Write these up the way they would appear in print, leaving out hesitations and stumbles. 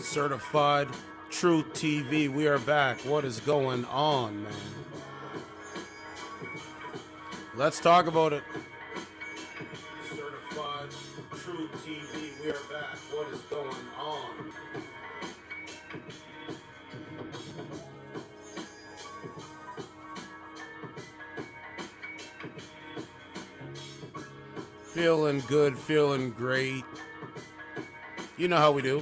Certified Truth TV. We are back. What is going on, man? Let's talk about it. Certified Truth TV. We are back. What is going on? Feeling good, feeling great. You know how we do.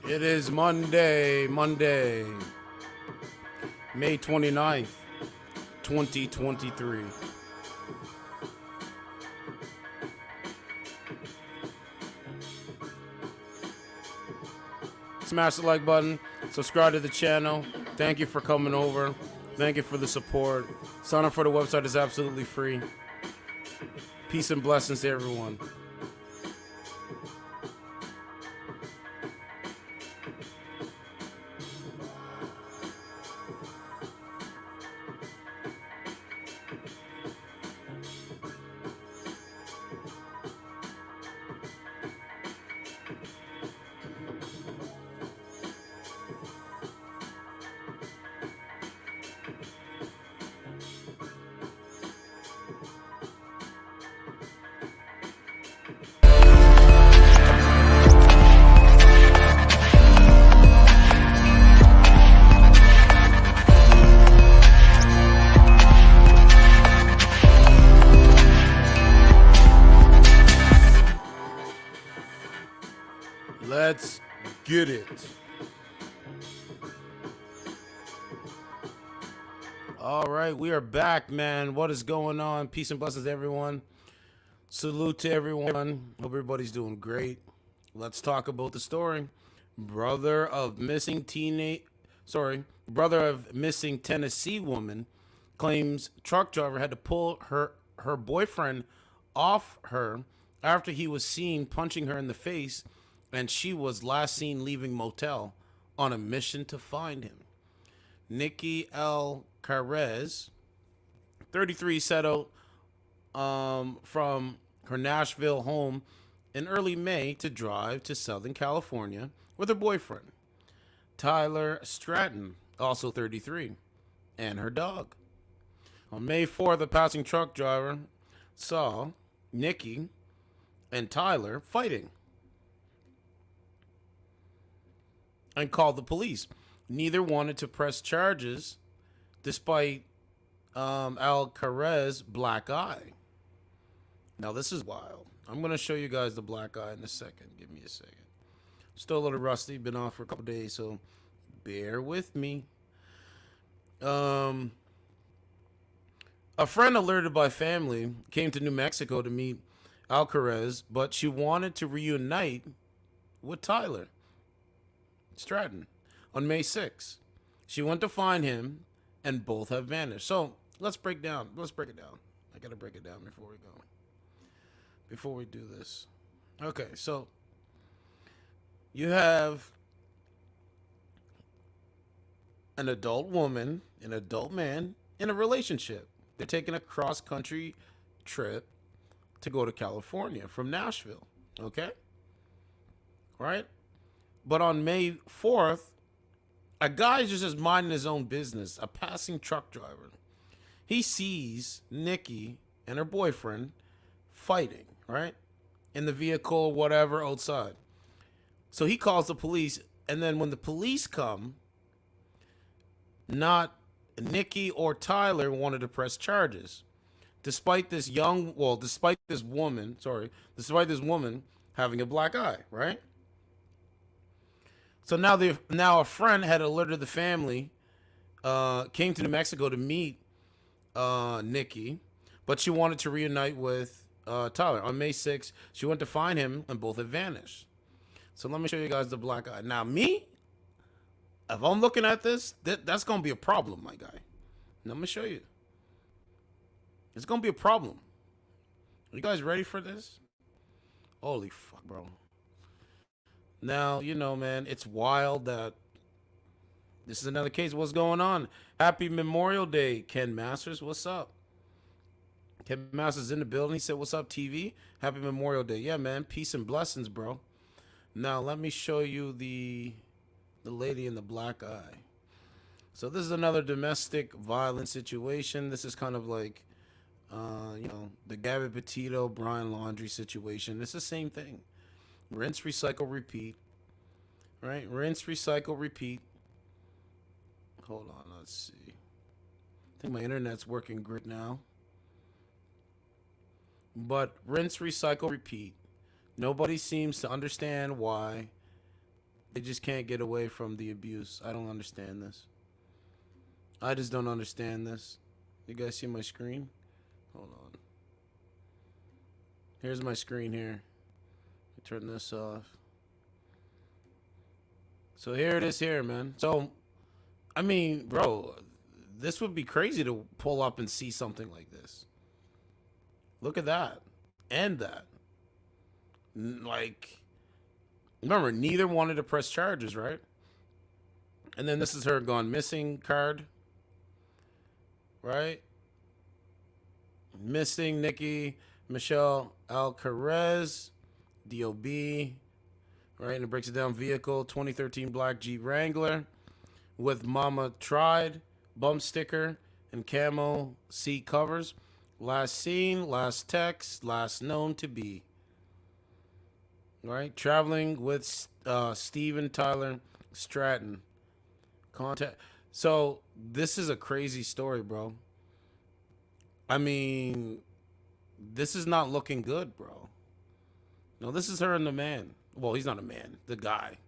It is Monday, May 29th, 2023. Smash the like button, subscribe to the channel. Thank you for coming over. Thank you for the support. Sign up for the website is absolutely free. Peace and blessings to everyone. Let's get it. All right, we are back, man. What is going on? Peace and blessings to everyone. Salute to everyone. Hope everybody's doing great. Let's talk about the story. Brother of missing Tennessee woman claims truck driver had to pull her boyfriend off her after he was seen punching her in the face, and she was last seen leaving motel on a mission to find him. Nikki Alcaraz, 33, set out from her Nashville home in early May to drive to Southern California with her boyfriend, Tyler Stratton, also 33, and her dog. On May 4th, a passing truck driver saw Nikki and Tyler fighting and called the police. Neither wanted to press charges despite Alcaraz's black eye. Now, this is wild. I'm going to show you guys the black eye in a second. Give me a second. Still a little rusty. Been off for a couple days, so bear with me. A friend alerted by family came to New Mexico to meet Alcaraz, but she wanted to reunite with Tyler Stratton on May 6th. She went to find him, and both have vanished. So let's break it down. I gotta break it down before we do this. Okay, so you have an adult woman, an adult man in a relationship. They're taking a cross-country trip to go to California from Nashville. Okay? Right? But on May 4th, a guy just minding his own business, a passing truck driver. He sees Nikki and her boyfriend fighting, right? In the vehicle, whatever, outside. So he calls the police, and then when the police come, not Nikki or Tyler wanted to press charges. Despite this woman having a black eye, right? So now a friend had alerted the family, came to New Mexico to meet Nikki, but she wanted to reunite with Tyler. On May 6th, she went to find him, and both had vanished. So let me show you guys the black eye. Now, me, if I'm looking at this, that's going to be a problem, my guy. Let me show you. It's going to be a problem. Are you guys ready for this? Holy fuck, bro. Now, man, it's wild that this is another case. What's going on? Happy Memorial Day, Ken Masters. What's up? Ken Masters in the building. He said, "What's up, TV? Happy Memorial Day." Yeah, man. Peace and blessings, bro. Now, let me show you the lady in the black eye. So this is another domestic violence situation. This is kind of like, the Gabby Petito, Brian Laundrie situation. It's the same thing. Rinse, recycle, repeat. Right? Rinse, recycle, repeat. Hold on, let's see. I think my internet's working great now. But rinse, recycle, repeat. Nobody seems to understand why they just can't get away from the abuse. I don't understand this. I just don't understand this. You guys see my screen? Hold on. Here's my screen here. Turn this off. So here it is here, man. So, I mean, bro, this would be crazy to pull up and see something like this. Look at that. And that. Like, remember, neither wanted to press charges, right? And then this is her gone missing card. Right? Missing Nikki Michelle Alcaraz, DOB. Right? And it breaks it down. Vehicle, 2013 black Jeep Wrangler with Mama Tried, bump sticker, and camo seat covers. Last seen, last text, last known to be. Right? Traveling with Steven Tyler Stratton. Contact. So this is a crazy story, bro. I mean, this is not looking good, bro. No, this is her and the man. Well, he's not a man. The guy.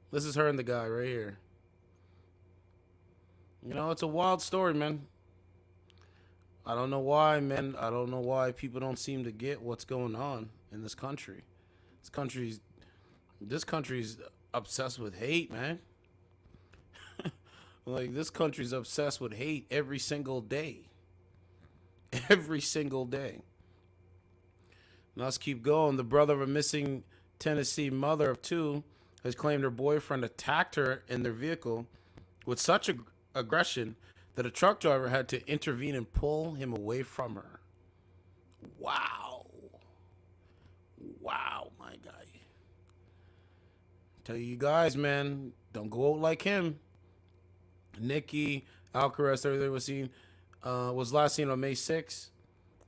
This is her and the guy right here. It's a wild story, man. I don't know why, man. I don't know why people don't seem to get what's going on in this country. This country's obsessed with hate, man. Like, this country's obsessed with hate every single day. Every single day. Now let's keep going. The brother of a missing Tennessee mother of two has claimed her boyfriend attacked her in their vehicle with such aggression that a truck driver had to intervene and pull him away from her. Wow. Wow, my guy. Tell you guys, man, don't go out like him. Nikki Alcaraz, everything was last seen on May 6th.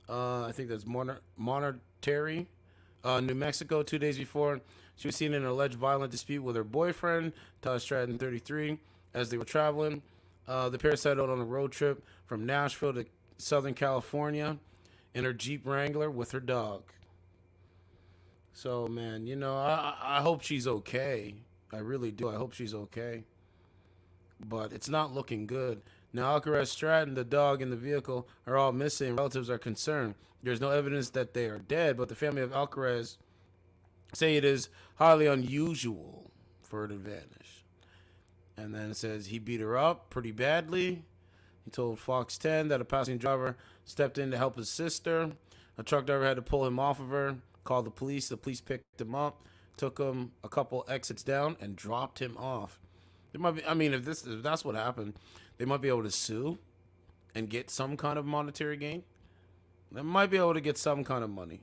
I think that's Monterey, New Mexico. 2 days before, she was seen in an alleged violent dispute with her boyfriend, Tyler Stratton, 33, as they were traveling. The pair set out on a road trip from Nashville to Southern California in her Jeep Wrangler with her dog. So, man, I hope she's okay. I really do. I hope she's okay. But it's not looking good. Now, Alcaraz, Stratton, the dog, and the vehicle are all missing. Relatives are concerned. There's no evidence that they are dead, but the family of Alcaraz say it is highly unusual for her to vanish. And then it says he beat her up pretty badly. He told Fox 10 that a passing driver stepped in to help his sister. A truck driver had to pull him off of her, called the police. The police picked him up, took him a couple exits down, and dropped him off. There might be, I mean, if that's what happened, they might be able to sue and get some kind of monetary gain. They might be able to get some kind of money.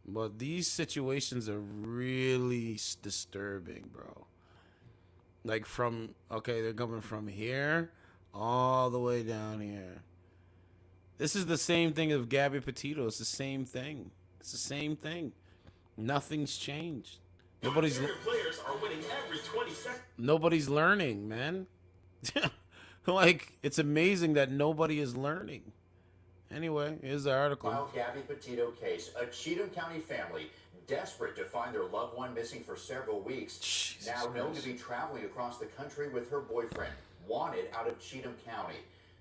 But these situations are really disturbing, bro. Like they're coming from here all the way down here. This is the same thing as Gabby Petito. It's the same thing. Nothing's changed. Nobody's learning, man. Like, it's amazing that nobody is learning. Anyway, here's the article. Wild Gabby Petito case. A Cheatham County family desperate to find their loved one missing for several weeks. Jesus now known Christ. to be traveling across the country with her boyfriend, wanted out of Cheatham County.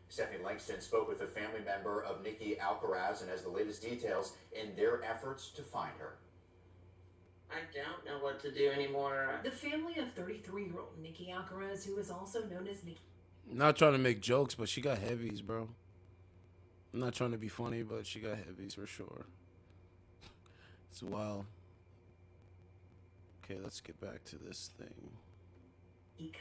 Stephanie Langston spoke with a family member of Nikki Alcaraz and has the latest details in their efforts to find her. I don't know what to do anymore. The family of 33-year-old Nikki Alcaraz, who is also known as Nikki. Not trying to make jokes, but she got heavies, bro. I'm not trying to be funny, but she got heavies for sure. It's wild. Okay, let's get back to this thing.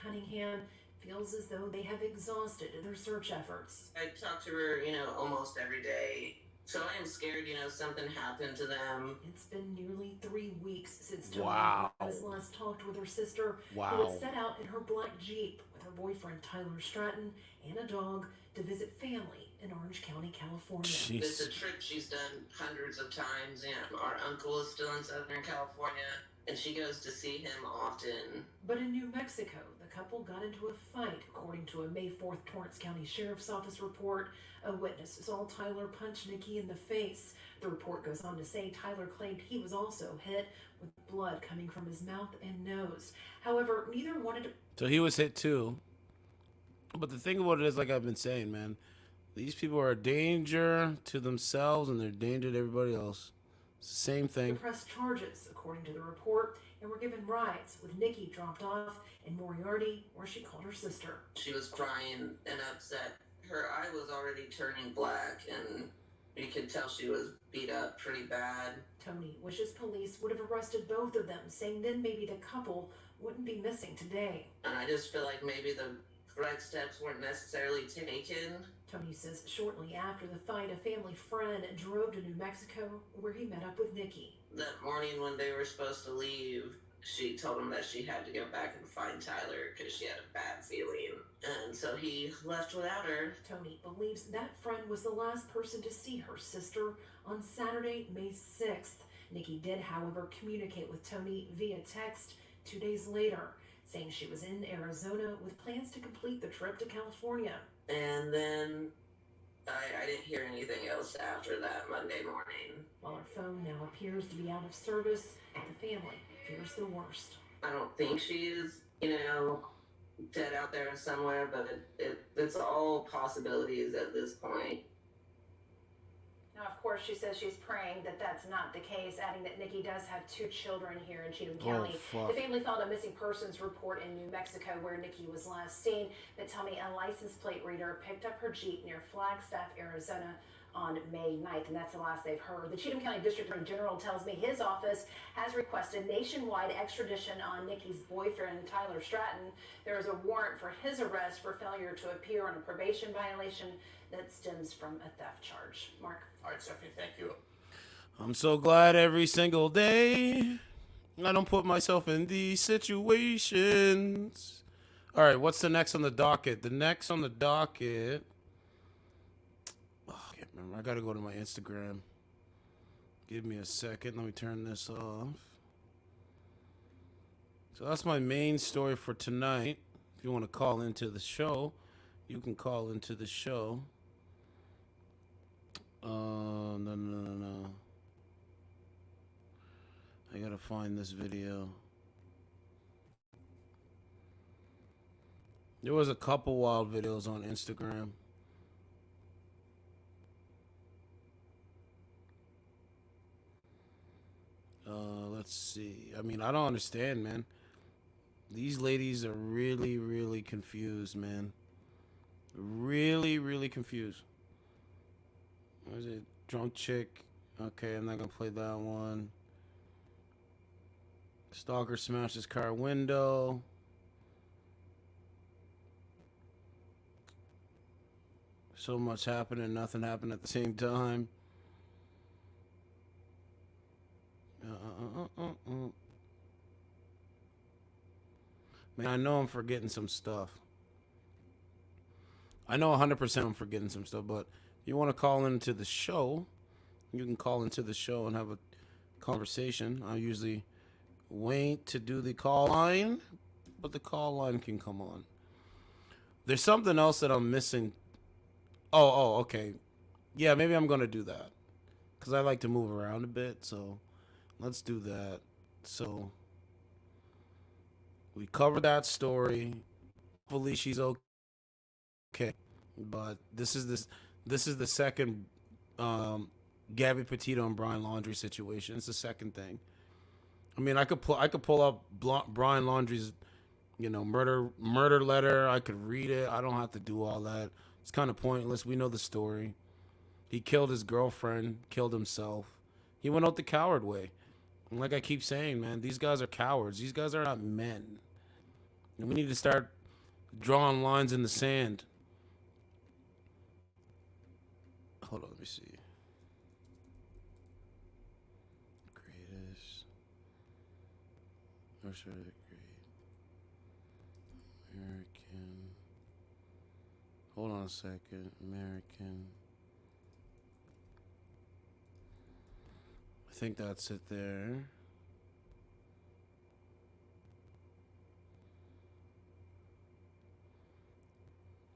Cunningham feels as though they have exhausted their search efforts. I talk to her, almost every day. So I am scared, something happened to them. It's been nearly 3 weeks since Tony Wow. has last talked with her sister, who Wow. had set out in her black Jeep with her boyfriend Tyler Stratton and a dog to visit family in Orange County, California. It's a trip she's done hundreds of times. Our uncle is still in Southern California, and she goes to see him often. But in New Mexico, the couple got into a fight, according to a May 4th Torrance County Sheriff's Office report. A witness saw Tyler punch Nikki in the face. The report goes on to say Tyler claimed he was also hit, with blood coming from his mouth and nose. However, neither wanted to... So he was hit too. But the thing about it is, like I've been saying, man, these people are a danger to themselves and they're a danger to everybody else. It's the same thing. press charges, according to the report, and were given rides, with Nikki dropped off in Moriarty, where she called her sister. She was crying and upset. Her eye was already turning black, and you could tell she was beat up pretty bad. Tony wishes police would have arrested both of them, saying then maybe the couple wouldn't be missing today. And I just feel like maybe the correct steps weren't necessarily taken. Tony says shortly after the fight, a family friend drove to New Mexico, where he met up with Nikki. That morning when they were supposed to leave, she told him that she had to go back and find Tyler because she had a bad feeling. And so he left without her. Tony believes that friend was the last person to see her sister on Saturday, May 6th. Nikki did, however, communicate with Tony via text 2 days later, saying she was in Arizona with plans to complete the trip to California. And then I didn't hear anything else after that Monday morning. While her phone now appears to be out of service, the family fears the worst. I don't think she is, dead out there somewhere, but it's all possibilities at this point. Now, of course, she says she's praying that that's not the case, adding that Nikki does have 2 children here in Cheatham County. The family filed a missing persons report in New Mexico, where Nikki was last seen. That tell me a license plate reader picked up her Jeep near Flagstaff, Arizona on May 9th, and that's the last they've heard. The Cheatham County District Attorney General tells me his office has requested nationwide extradition on Nikki's boyfriend, Tyler Stratton. There is a warrant for his arrest for failure to appear on a probation violation that stems from a theft charge. Mark? All right, Stephanie, thank you. I'm so glad every single day I don't put myself in these situations. All right, what's the next on the docket? The next on the docket... Oh, I can't remember. I got to go to my Instagram. Give me a second. Let me turn this off. So that's my main story for tonight. If you want to call into the show, you can call into the show. No. I gotta find this video. There was a couple wild videos on Instagram. Let's see. I mean, I don't understand, man. These ladies are really, really confused, man. Really, really confused. What is it? Drunk chick. Okay, I'm not gonna play that one. Stalker smashes car window. So much happened and nothing happened at the same time. Man, I know I'm forgetting some stuff. I know 100% I'm forgetting some stuff, but if you want to call into the show, you can call into the show and have a conversation. I usually wait to do the call line, but the call line can come on. There's something else that I'm missing. Oh, okay. Yeah, maybe I'm going to do that because I like to move around a bit, so let's do that. So we covered that story. Hopefully she's okay. But this is the second Gabby Petito and Brian Laundrie situation. It's the second thing. I mean, I could pull up Brian Laundrie's, murder letter. I could read it. I don't have to do all that. It's kind of pointless. We know the story. He killed his girlfriend, killed himself. He went out the coward way. And like I keep saying, man, these guys are cowards. These guys are not men. And we need to start drawing lines in the sand. Hold on, let me see. Greatest. Or should it great? American. Hold on a second. American. I think that's it there.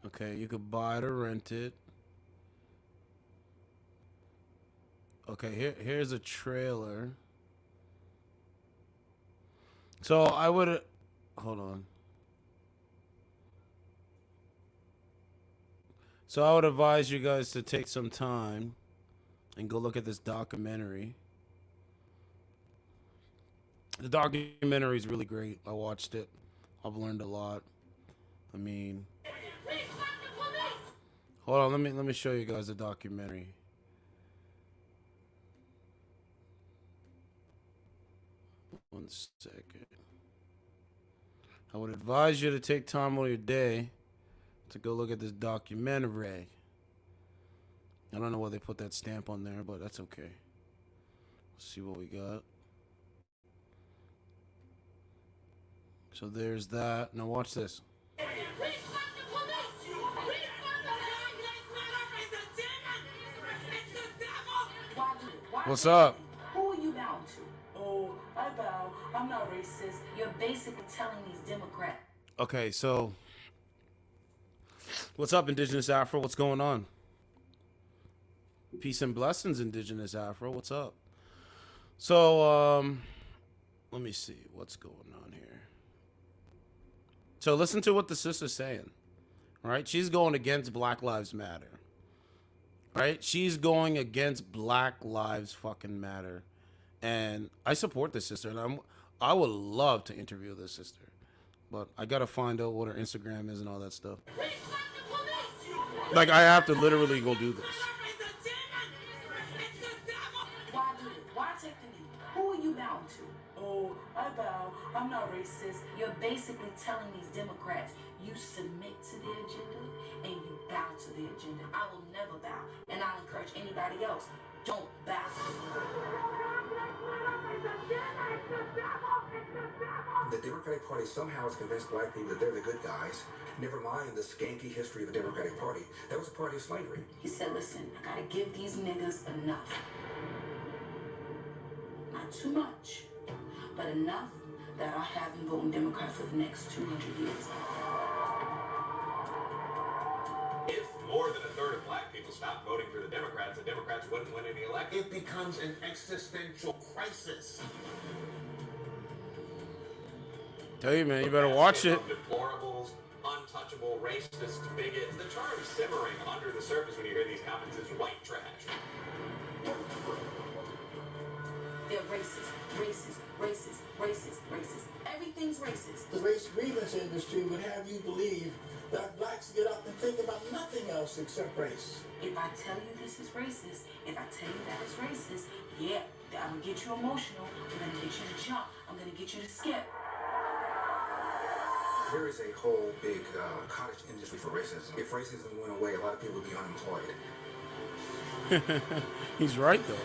Okay, you could buy it or rent it. Okay, here's a trailer. So I would hold on. So I would advise you guys to take some time and go look at this documentary. The documentary is really great. I watched it. I've learned a lot. I mean, hold on, let me show you guys the documentary. One second. I would advise you to take time out of your day to go look at this documentary. I don't know why they put that stamp on there, but that's okay. Let's see what we got. So there's that. Now watch this. What's up? Who are you bound to? Oh, I bow. I'm not racist. You're basically telling these Democrats. Okay, so what's up, Indigenous Afro? What's going on? Peace and blessings, Indigenous Afro. What's up? So, let me see what's going on here. So listen to what the sister's saying, right? She's going against Black Lives Matter, right? She's going against Black Lives fucking Matter. And I support this sister, and I would love to interview this sister. But I got to find out what her Instagram is and all that stuff. Like, I have to literally go do this. Why take the knee? Who are you bound to? Oh, I bow. I'm not racist. You're basically telling these Democrats you submit to their agenda and you bow to their agenda. I will never bow, and I'll encourage anybody else. Don't bow. The Democratic Party somehow has convinced black people that they're the good guys. Never mind the skanky history of the Democratic Party. That was a party of slavery. He said, listen, I gotta give these niggas enough. Not too much, but enough that I'll have them voting Democrat for the next 200 years. If more than a third of black people stopped voting for the Democrats wouldn't win any election. It becomes an existential crisis. Tell you, man, you better watch it. Deplorables, untouchable, racist, bigots. The term simmering under the surface when you hear these comments is white trash. They're racist, racist, racist, racist, racist. Everything's racist. The race grievance industry would have you believe that blacks get up and think about nothing else except race. If I tell you this is racist, if I tell you that it's racist, yeah, I'm gonna get you emotional. I'm gonna get you to jump. I'm gonna get you to skip. There is a whole big cottage industry for racism. If racism went away, a lot of people would be unemployed. He's right, though.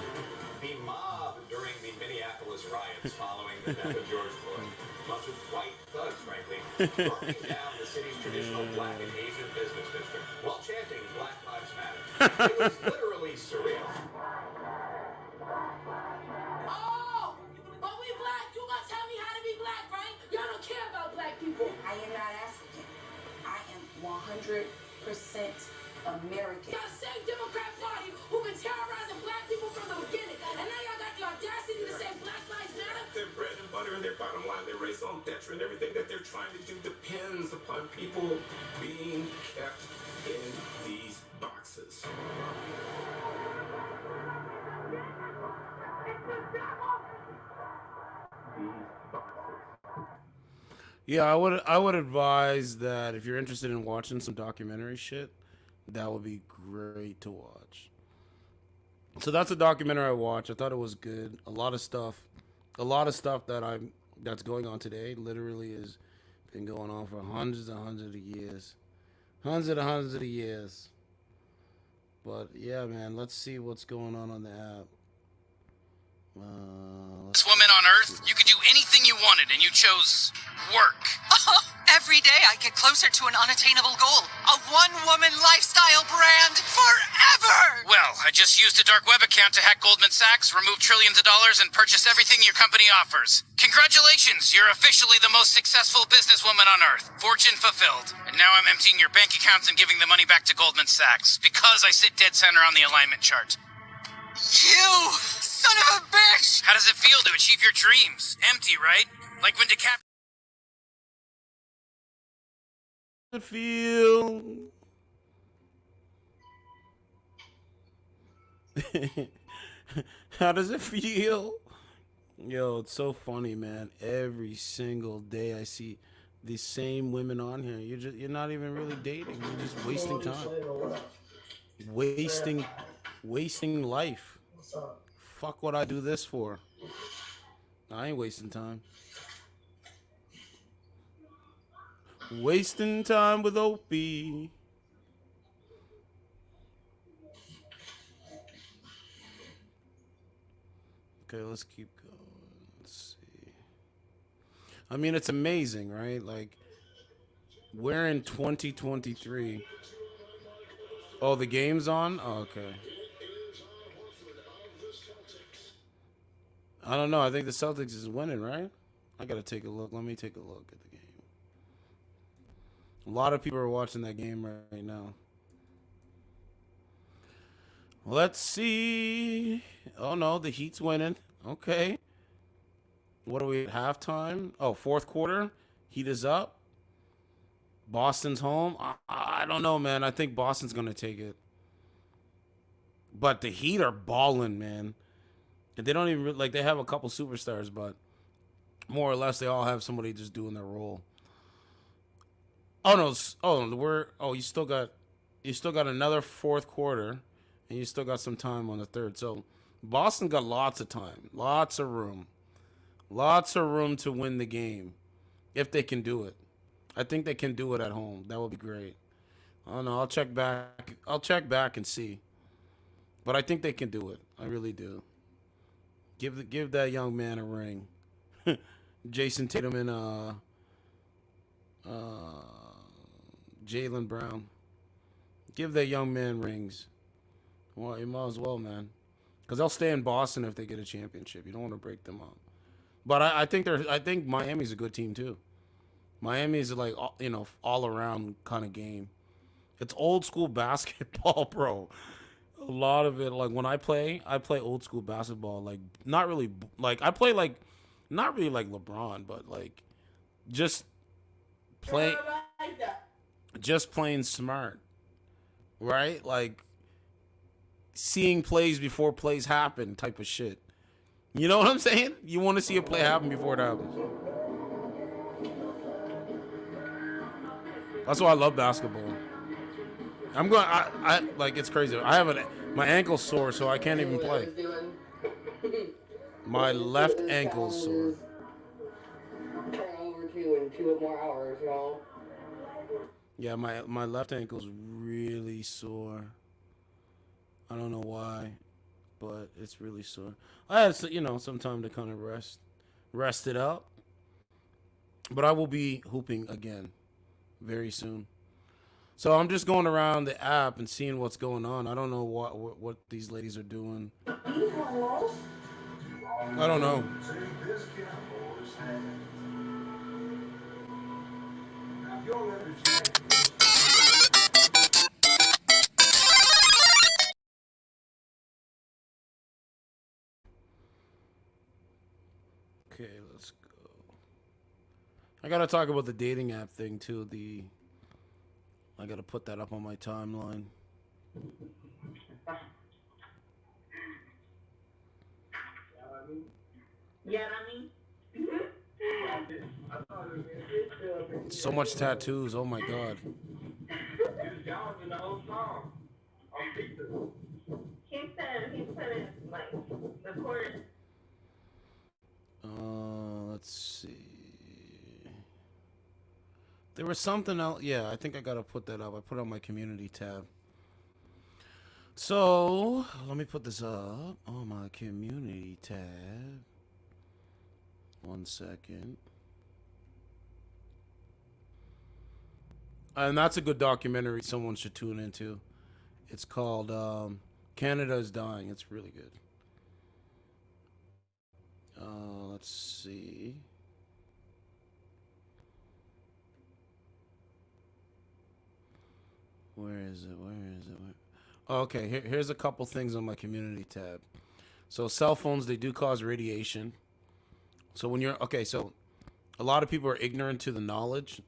The mob during the Minneapolis riots following the death of George Floyd. A bunch of white thugs, frankly, burning down the city's traditional black and Asian business district while chanting Black Lives Matter. It was literally surreal. Oh, but we black. You gonna tell me how to be black, right? Y'all don't care about black people. I am not African. I am 100% American. Y'all same Democrat Party who been terrorizing black people from the beginning, and now y'all got the audacity to say Black Lives Matter. Their bread and butter and their bottom line, their raison d'etre, and everything that they're trying to do depends upon people being kept in these boxes. Yeah, I would advise that if you're interested in watching some documentary shit, that would be great to watch. So that's a documentary I watched. I thought it was good. A lot of stuff that's going on today literally has been going on for hundreds and hundreds of years. Hundreds of years. But yeah, man, let's see what's going on the app. This woman on Earth, you could do anything you wanted, and you chose work. Every day I get closer to an unattainable goal. A one-woman lifestyle brand forever! Well, I just used a dark web account to hack Goldman Sachs, remove trillions of dollars, and purchase everything your company offers. Congratulations, you're officially the most successful businesswoman on Earth. Fortune fulfilled. And now I'm emptying your bank accounts and giving the money back to Goldman Sachs, because I sit dead center on the alignment chart. You son of a bitch! How does it feel to achieve your dreams? Empty, right? Like when DiCaprio... Feel. How does it feel? Yo, it's so funny, man. Every single day I see these same women on here. You're not even really dating. You're just wasting time. Wasting life. Fuck what I do this for. I ain't wasting time. Wasting time with Opie. Okay, let's keep going. Let's see. I mean, it's amazing, right? Like, we're in 2023. Oh, the game's on? Oh, okay. I don't know. I think the Celtics is winning, right? I gotta take a look. Let me take a look at the game. A lot of people are watching that game right now. Let's see. Oh, no, the Heat's winning. Okay. What are we at halftime? Oh, fourth quarter. Heat is up. Boston's home. I don't know, man. I think Boston's going to take it. But the Heat are balling, man. And they don't even, like, they have a couple superstars, but more or less they all have somebody just doing their role. Oh no! You still got another fourth quarter, and you still got some time on the third. So Boston got lots of time, lots of room to win the game, if they can do it. I think they can do it at home. That would be great. I don't know. I'll check back and see, but I think they can do it. I really do. Give that young man a ring. Jason Tatum and Jaylen Brown. Give that young man rings. Well, you might as well, man. Because they'll stay in Boston if they get a championship. You don't want to break them up. But I think Miami's a good team too. Miami's like, all around kind of game. It's old school basketball, bro. A lot of it, like when I play old school basketball. Like not really, like I play like not really like LeBron, but like just play. Just playing smart, right? Like seeing plays before plays happen type of shit. You know what I'm saying? You want to see a play happen before it happens. That's why I love basketball. I like, it's crazy. I have my ankle's sore, so I can't even play. My left ankle's sore. Turn over to in 2 more hours, y'all. Yeah, my left ankle's really sore. I don't know why, but it's really sore. I had some time to kind of rest it up. But I will be hooping again very soon. So I'm just going around the app and seeing what's going on. I don't know what these ladies are doing. I don't know. Okay, let's go. I gotta talk about the dating app thing too. I gotta put that up on my timeline. So much tattoos. Oh my god. Yeah, he said it like recorded. Let's see. There was something else. Yeah, I think I gotta put that up. I put it on my community tab. So let me put this up on my community tab. 1 second. And that's a good documentary someone should tune into. It's called Canada is Dying. It's really good. Let's see. Where is it? Okay, here's a couple things on my community tab. So cell phones, they do cause radiation. So when you're so a lot of people are ignorant to the knowledge.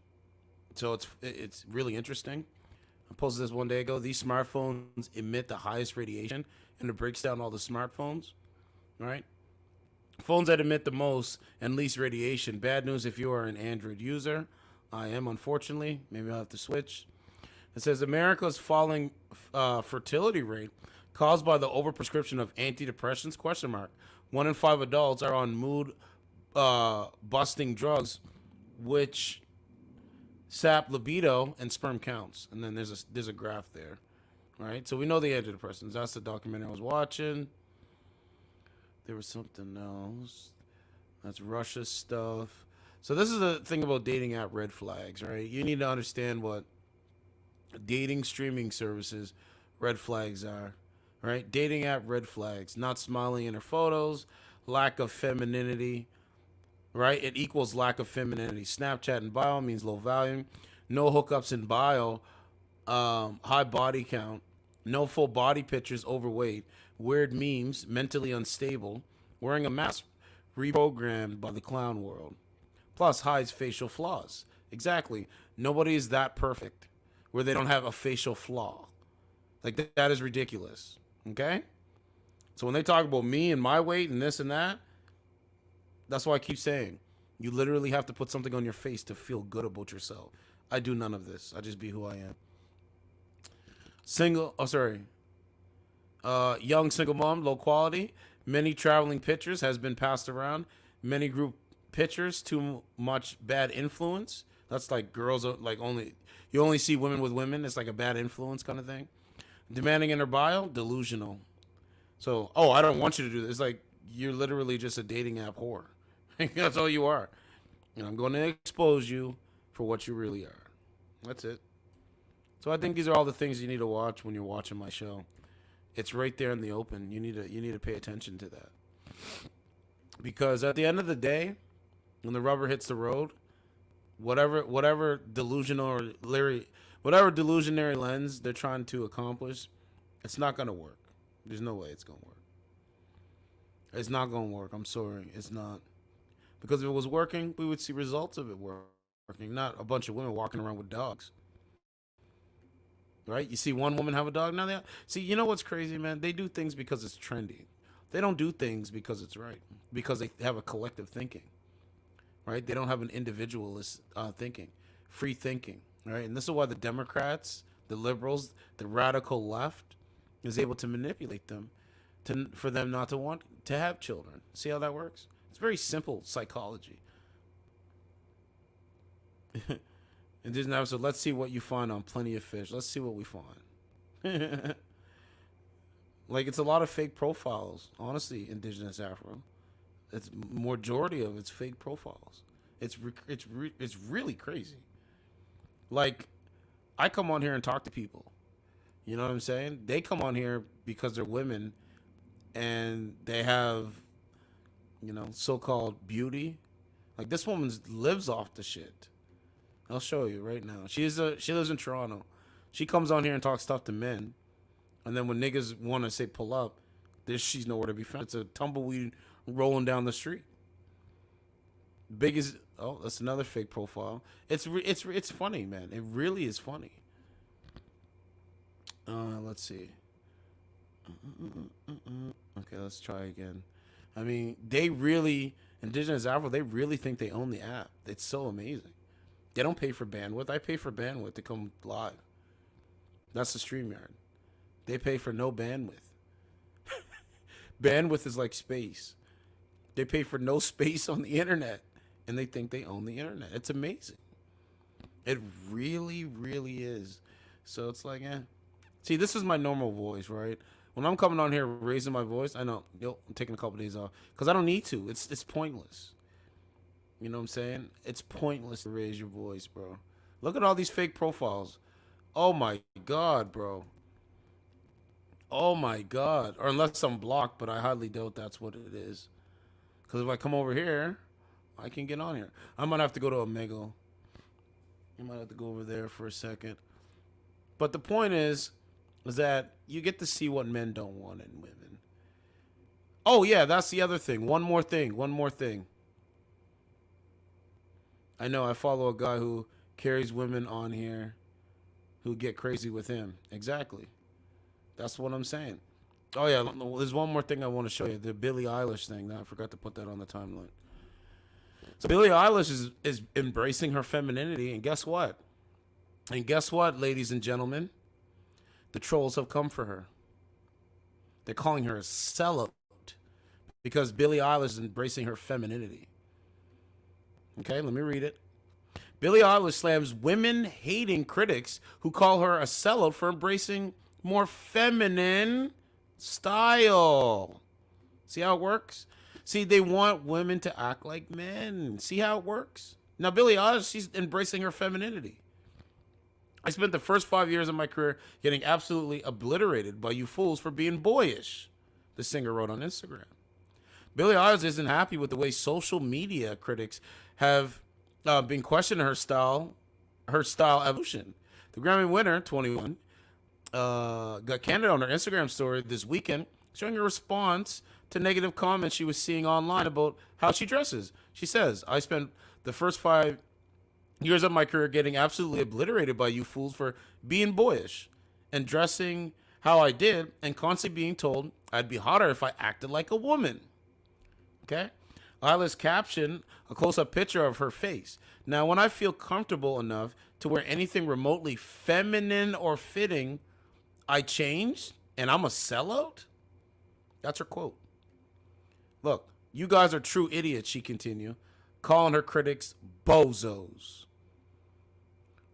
So it's really interesting. I posted this one day ago. These smartphones emit the highest radiation, and it breaks down all the smartphones. Right? Phones that emit the most and least radiation. Bad news if you are an Android user. I am, unfortunately. Maybe I'll have to switch. It says America's falling fertility rate caused by the overprescription of antidepressants, ? 1 in 5 adults are on mood busting drugs, which sap libido and sperm counts. And then there's a graph there, right? So we know the antidepressants. That's the documentary I was watching. There was something else. That's Russia stuff. So this is the thing about dating app red flags, right? You need to understand what dating streaming services red flags are, right? Dating app red flags: not smiling in her photos, lack of femininity, right? It equals lack of femininity. Snapchat in bio means low value. No hookups in bio. High body count. No full body pictures. Overweight. Weird memes. Mentally unstable. Wearing a mask. Reprogrammed by the clown world. Plus hides facial flaws. Exactly. Nobody is that perfect where they don't have a facial flaw. Like that is ridiculous. Okay? So when they talk about me and my weight and this and that, that's why I keep saying, you literally have to put something on your face to feel good about yourself. I do none of this. I just be who I am. Young single mom, low quality. Many traveling pictures has been passed around. Many group pictures, too much bad influence. That's like girls, like you only see women with women. It's like a bad influence kind of thing. Demanding in her bio, delusional. So, I don't want you to do this. It's like, you're literally just a dating app whore. That's all you are. And I'm going to expose you for what you really are. That's it. So I think these are all the things you need to watch when you're watching my show. It's right there in the open. You need to pay attention to that. Because at the end of the day, when the rubber hits the road, whatever delusionary lens they're trying to accomplish, it's not going to work. There's no way it's going to work. It's not going to work. I'm sorry. It's not. Because if it was working, we would see results of it working, not a bunch of women walking around with dogs. Right? You see one woman have a dog, now see, you know what's crazy, man? They do things because it's trendy. They don't do things because it's right, because they have a collective thinking. Right? They don't have an individualist thinking, free thinking. Right? And this is why the Democrats, the liberals, the radical left is able to manipulate them for them not to want to have children. See how that works? It's very simple psychology. And this episode, let's see what you find on Plenty of Fish. Let's see what we find. Like, it's a lot of fake profiles, honestly, Indigenous Afro. It's majority of it's fake profiles. It's really crazy. Like, I come on here and talk to people. You know what I'm saying? They come on here because they're women and they have, so-called beauty. Like, this woman lives off the shit. I'll show you right now. She lives in Toronto. She comes on here and talks stuff to men. And then when niggas want to say pull up, she's nowhere to be found. It's a tumbleweed rolling down the street. That's another fake profile. It's funny, man. It really is funny. Let's see. Okay, let's try again. I mean, Indigenous Afro, they really think they own the app. It's so amazing. They don't pay for bandwidth. I pay for bandwidth to come live. That's the StreamYard. They pay for no bandwidth. Bandwidth is like space. They pay for no space on the internet, and they think they own the internet. It's amazing. It really, really is. So it's like, See, this is my normal voice, right? When I'm coming on here raising my voice, I know, I'm taking a couple days off because I don't need to. It's pointless. You know what I'm saying? It's pointless to raise your voice, bro. Look at all these fake profiles. Oh my God, bro. Oh my God. Or unless I'm blocked, but I highly doubt that's what it is. Because if I come over here, I can get on here. I might have to go to Omegle. I might have to go over there for a second. But the point is that you get to see what men don't want in women. Oh, yeah, that's the other thing. One more thing. I know I follow a guy who carries women on here who get crazy with him. Exactly. That's what I'm saying. Oh, yeah, there's one more thing I want to show you. The Billie Eilish thing. I forgot to put that on the timeline. So Billie Eilish is embracing her femininity, and guess what? Ladies and gentlemen? The trolls have come for her. They're calling her a sellout because Billie Eilish is embracing her femininity. Okay, let me read it. Billie Eilish slams women-hating critics who call her a sellout for embracing more feminine style. See how it works? See, they want women to act like men. See how it works? Now, Billie Eilish, she's embracing her femininity. I spent the first 5 years of my career getting absolutely obliterated by you fools for being boyish, the singer wrote on Instagram. Billie Eilish isn't happy with the way social media critics have been questioning her style evolution. The Grammy winner, 21, got candid on her Instagram story this weekend, showing a response to negative comments she was seeing online about how she dresses. She says, I spent the first 5 years of my career getting absolutely obliterated by you fools for being boyish and dressing how I did and constantly being told I'd be hotter if I acted like a woman. Okay? Lila's caption, a close-up picture of her face. Now, when I feel comfortable enough to wear anything remotely feminine or fitting, I change and I'm a sellout? That's her quote. Look, you guys are true idiots, she continued, calling her critics bozos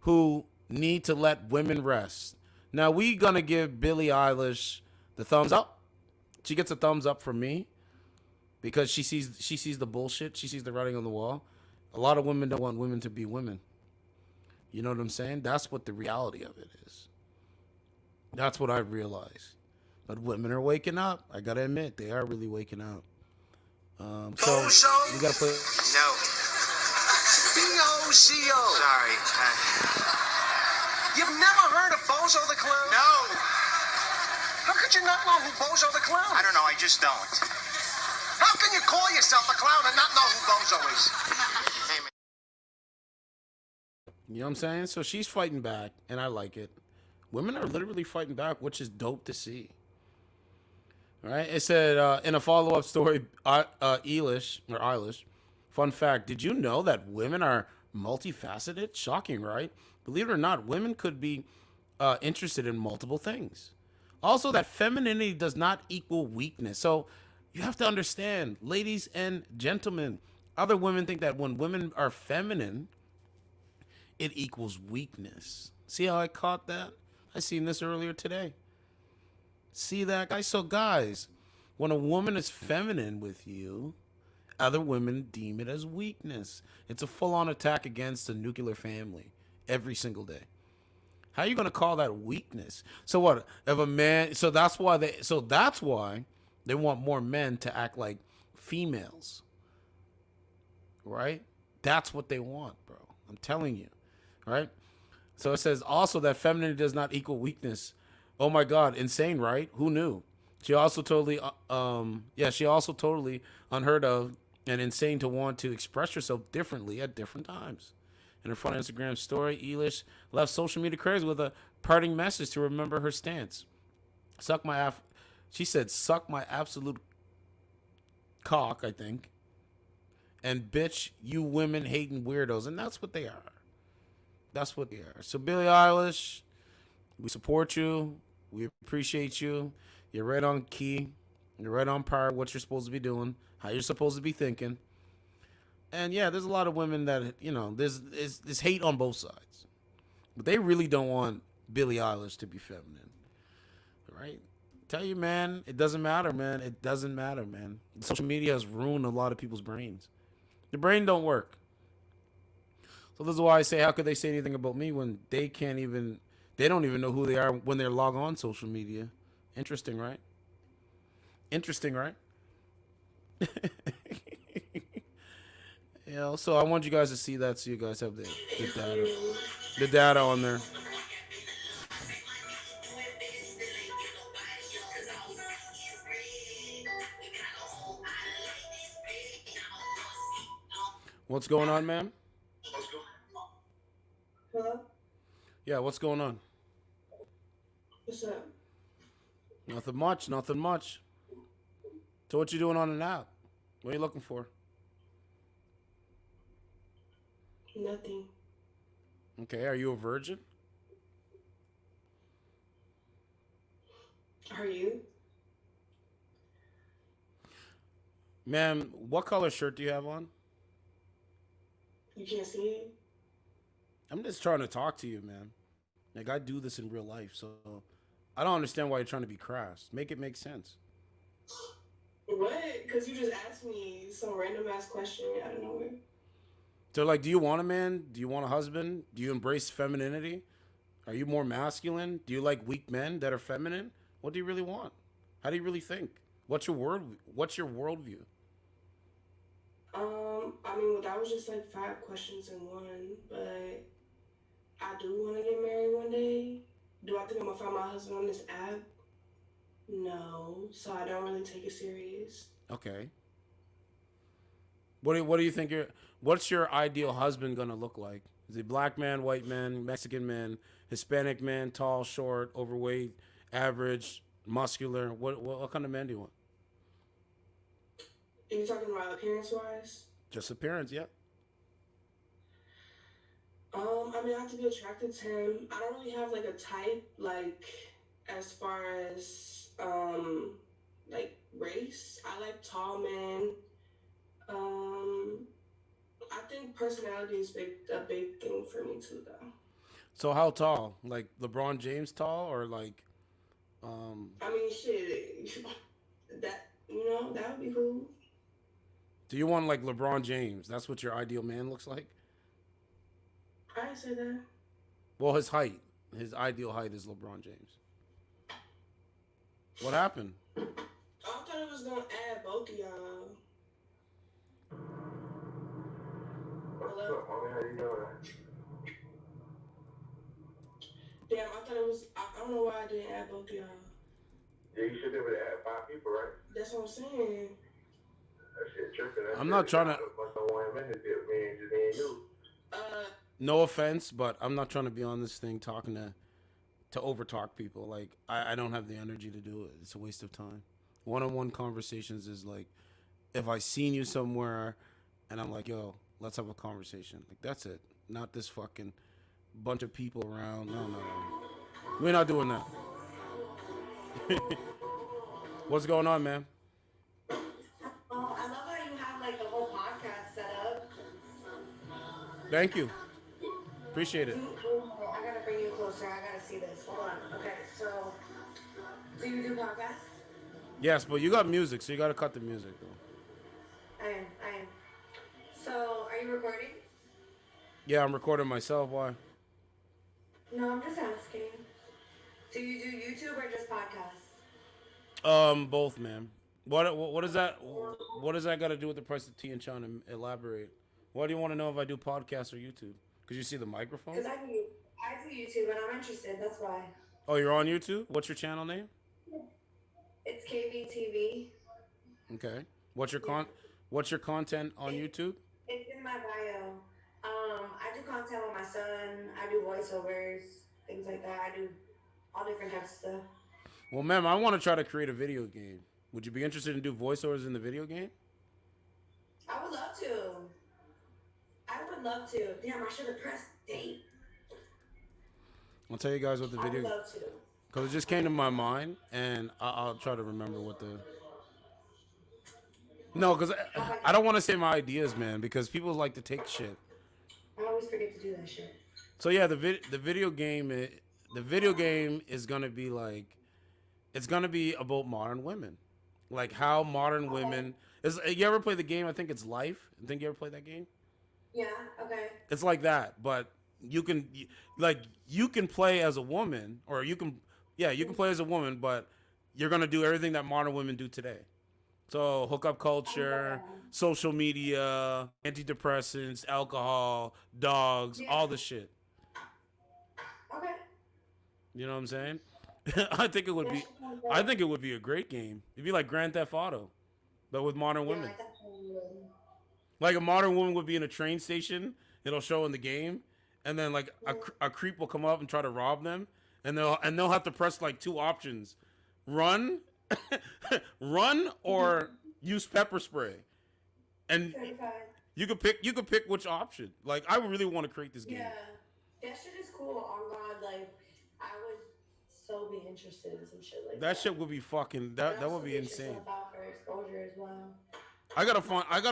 who need to let women rest. Now, we gonna give Billie Eilish the thumbs up. She gets a thumbs up from me because she sees the bullshit. She sees the writing on the wall. A lot of women don't want women to be women. You know what I'm saying? That's what the reality of it is. That's what I realize. But women are waking up. I gotta admit, they are really waking up. So we gotta play. No. B-O-Z-O. Sorry. You've never heard of Bozo the Clown? No. How could you not know who Bozo the Clown is? I don't know. I just don't. How can you call yourself a clown and not know who Bozo is? Hey, man. You know what I'm saying? So she's fighting back, and I like it. Women are literally fighting back, which is dope to see. All right. It said in a follow-up story, Eilish, fun fact, did you know that women are multifaceted? Shocking, right? Believe it or not, women could be interested in multiple things. Also, that femininity does not equal weakness. So you have to understand, ladies and gentlemen, other women think that when women are feminine, it equals weakness. See how I caught that? I seen this earlier today. See that, guys? So, guys, when a woman is feminine with you, other women deem it as weakness. It's a full-on attack against the nuclear family every single day. How are you going to call that weakness? So what? If a man, so that's why they want more men to act like females. Right? That's what they want, bro. I'm telling you. Right? So it says also that femininity does not equal weakness. Oh my God, insane, right? Who knew? She also totally unheard of and insane to want to express herself differently at different times. In her front Instagram story, Eilish left social media crazy with a parting message to remember her stance. She said, suck my absolute cock, I think. And bitch, you women hating weirdos. And that's what they are. That's what they are. So Billie Eilish, we support you. We appreciate you. You're right on key. You're right on par with what you're supposed to be doing, how you're supposed to be thinking. And yeah, there's a lot of women that, there's hate on both sides. But they really don't want Billie Eilish to be feminine. Right? Tell you, man, it doesn't matter, man. It doesn't matter, man. Social media has ruined a lot of people's brains. The brain don't work. So this is why I say, how could they say anything about me when they don't even know who they are when they're log on social media. Interesting, right? Interesting, right? So I want you guys to see that so you guys have the data on there. What's going on, ma'am? Hello? Yeah, what's going on? What's up? Nothing much. So what you doing on an app? What are you looking for? Nothing. Okay, are you a virgin? Are you? Ma'am, what color shirt do you have on? You can't see it? I'm just trying to talk to you, man. Like, I do this in real life, so I don't understand why you're trying to be crass. Make it make sense. What? Because you just asked me some random ass question out of nowhere. So, like, do you want a man? Do you want a husband? Do you embrace femininity? Are you more masculine? Do you like weak men that are feminine? What do you really want? How do you really think? What's your worldview? I mean, that was just like 5 questions in one, but I do want to get married one day. Do I think I'm gonna find my husband on this app? No, so I don't really take it serious. Okay. What do you think what's your ideal husband gonna look like? Is he black man, white man, Mexican man, Hispanic man, tall, short, overweight, average, muscular? What kind of man do you want? Are you talking about appearance-wise? Just appearance, yeah. I mean, I have to be attracted to him. I don't really have like a type, like as far as like race. I like tall men. I think personality is a big thing for me too, though. So how tall? Like LeBron James tall, or like? I mean, shit. That that would be cool. Do you want like LeBron James? That's what your ideal man looks like? I didn't say that. Well, his ideal height is LeBron James. What happened? I thought it was gonna add both of y'all. Hello? What's up, homie? How you doing? Damn, I thought it was. I don't know why I didn't add both of y'all. Yeah, you should be able to add 5 people, right? That's what I'm saying. That shit tripping. I'm not trying to. No offense, but I'm not trying to be on this thing talking to overtalk people. Like, I don't have the energy to do it. It's a waste of time. One-on-one conversations is like, if I seen you somewhere and I'm like, yo, let's have a conversation. Like, that's it. Not this fucking bunch of people around. No. We're not doing that. What's going on, man? Well, I love how you have like the whole podcast set up. Thank you. Appreciate it. I gotta bring you closer. I gotta see this. Hold on. Okay, so do you do podcasts? Yes, but you got music, so you gotta cut the music though. I am. So, are you recording? Yeah, I'm recording myself. Why? No, I'm just asking. Do you do YouTube or just podcasts? Both, man. What is that? What does that got to do with the price of tea and Sean? Elaborate. Why do you want to know if I do podcasts or YouTube? Because you see the microphone? Because I do YouTube and I'm interested. That's why. Oh, you're on YouTube? What's your channel name? It's KBTV. Okay. What's your content on YouTube? It's in my bio. I do content with my son. I do voiceovers, things like that. I do all different types of stuff. Well, ma'am, I want to try to create a video game. Would you be interested in do voiceovers in the video game? I would love to. Damn, I should have pressed date. I'll tell you guys what the video. I would love to. Because it just came to my mind, and I'll try to remember what No, because How about I you? don't want to say my ideas, man, because people like to take shit. I always forget to do that shit. So yeah, the video game is gonna be like, it's gonna be about modern women, like how modern Okay. women is. You ever play the game? I think it's Life. I think you ever play that game. Yeah. Okay. It's like that, but you can play as a woman, or you can play as a woman, but you're gonna do everything that modern women do today. So hookup culture, social media, antidepressants, alcohol, dogs, Yeah. all the shit. Okay. You know what I'm saying? I think it would That be should sound I good. think it would be a great game. It'd be like Grand Theft Auto, but with modern Yeah, I women. definitely would. Like a modern woman would be in a train station. It'll show in the game, and then like Mm. a creep will come up and try to rob them, and they'll have to press like two options: run, run, or use pepper spray. And Certified. you could pick which option. Like I really want to create this game. Yeah. That shit is cool. Oh God, like I would so be interested in some shit like That that. shit would be fucking. And That would also be get insane. yourself out for exposure as well. I gotta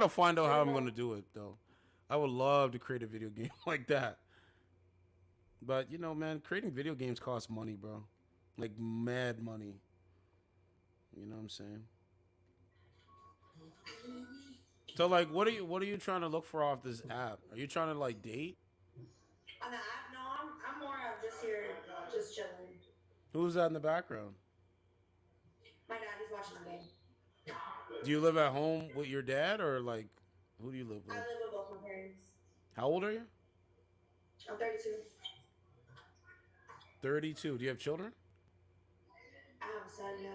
find out how I'm Certified. gonna do it though. I would love to create a video game like that. But you know, man, creating video games costs money, bro. Like mad money. You know what I'm saying? So like, what are you trying to look for off this app? Are you trying to like date? On the app, no, I'm more of just here, just chilling. Who's that in the background? My dad is watching the game. Do you live at home with your dad or like who do you live I with? live with both my parents. How old are you? I'm 32. 32. Do you have children? I have a son, yeah.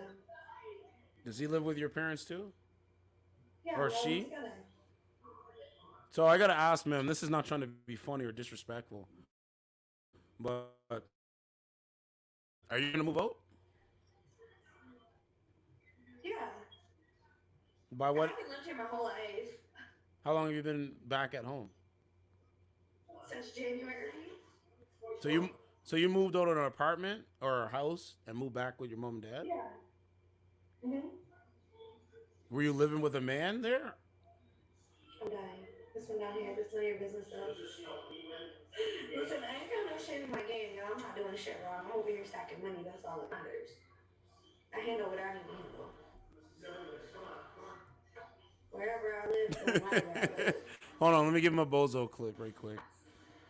Does he live with your parents too? Yeah, Or we're all she? together. So I gotta ask, man. This is not trying to be funny or disrespectful, but are you gonna move out? Yeah. By I what? haven't lived here my whole life. How long have you been back at home? Since January. So you moved out of an apartment or a house and moved back with your mom and dad? Yeah. Mhm. Were you living with a man there? I'm dying. This one down here, this none of your business though. Listen, I ain't got no shit in my game, yo. I'm not doing shit wrong. I'm over here stacking money. That's all that matters. I handle what I need to handle. Wherever I live, don't matter where I live. Hold on, let me give him a bozo clip right quick.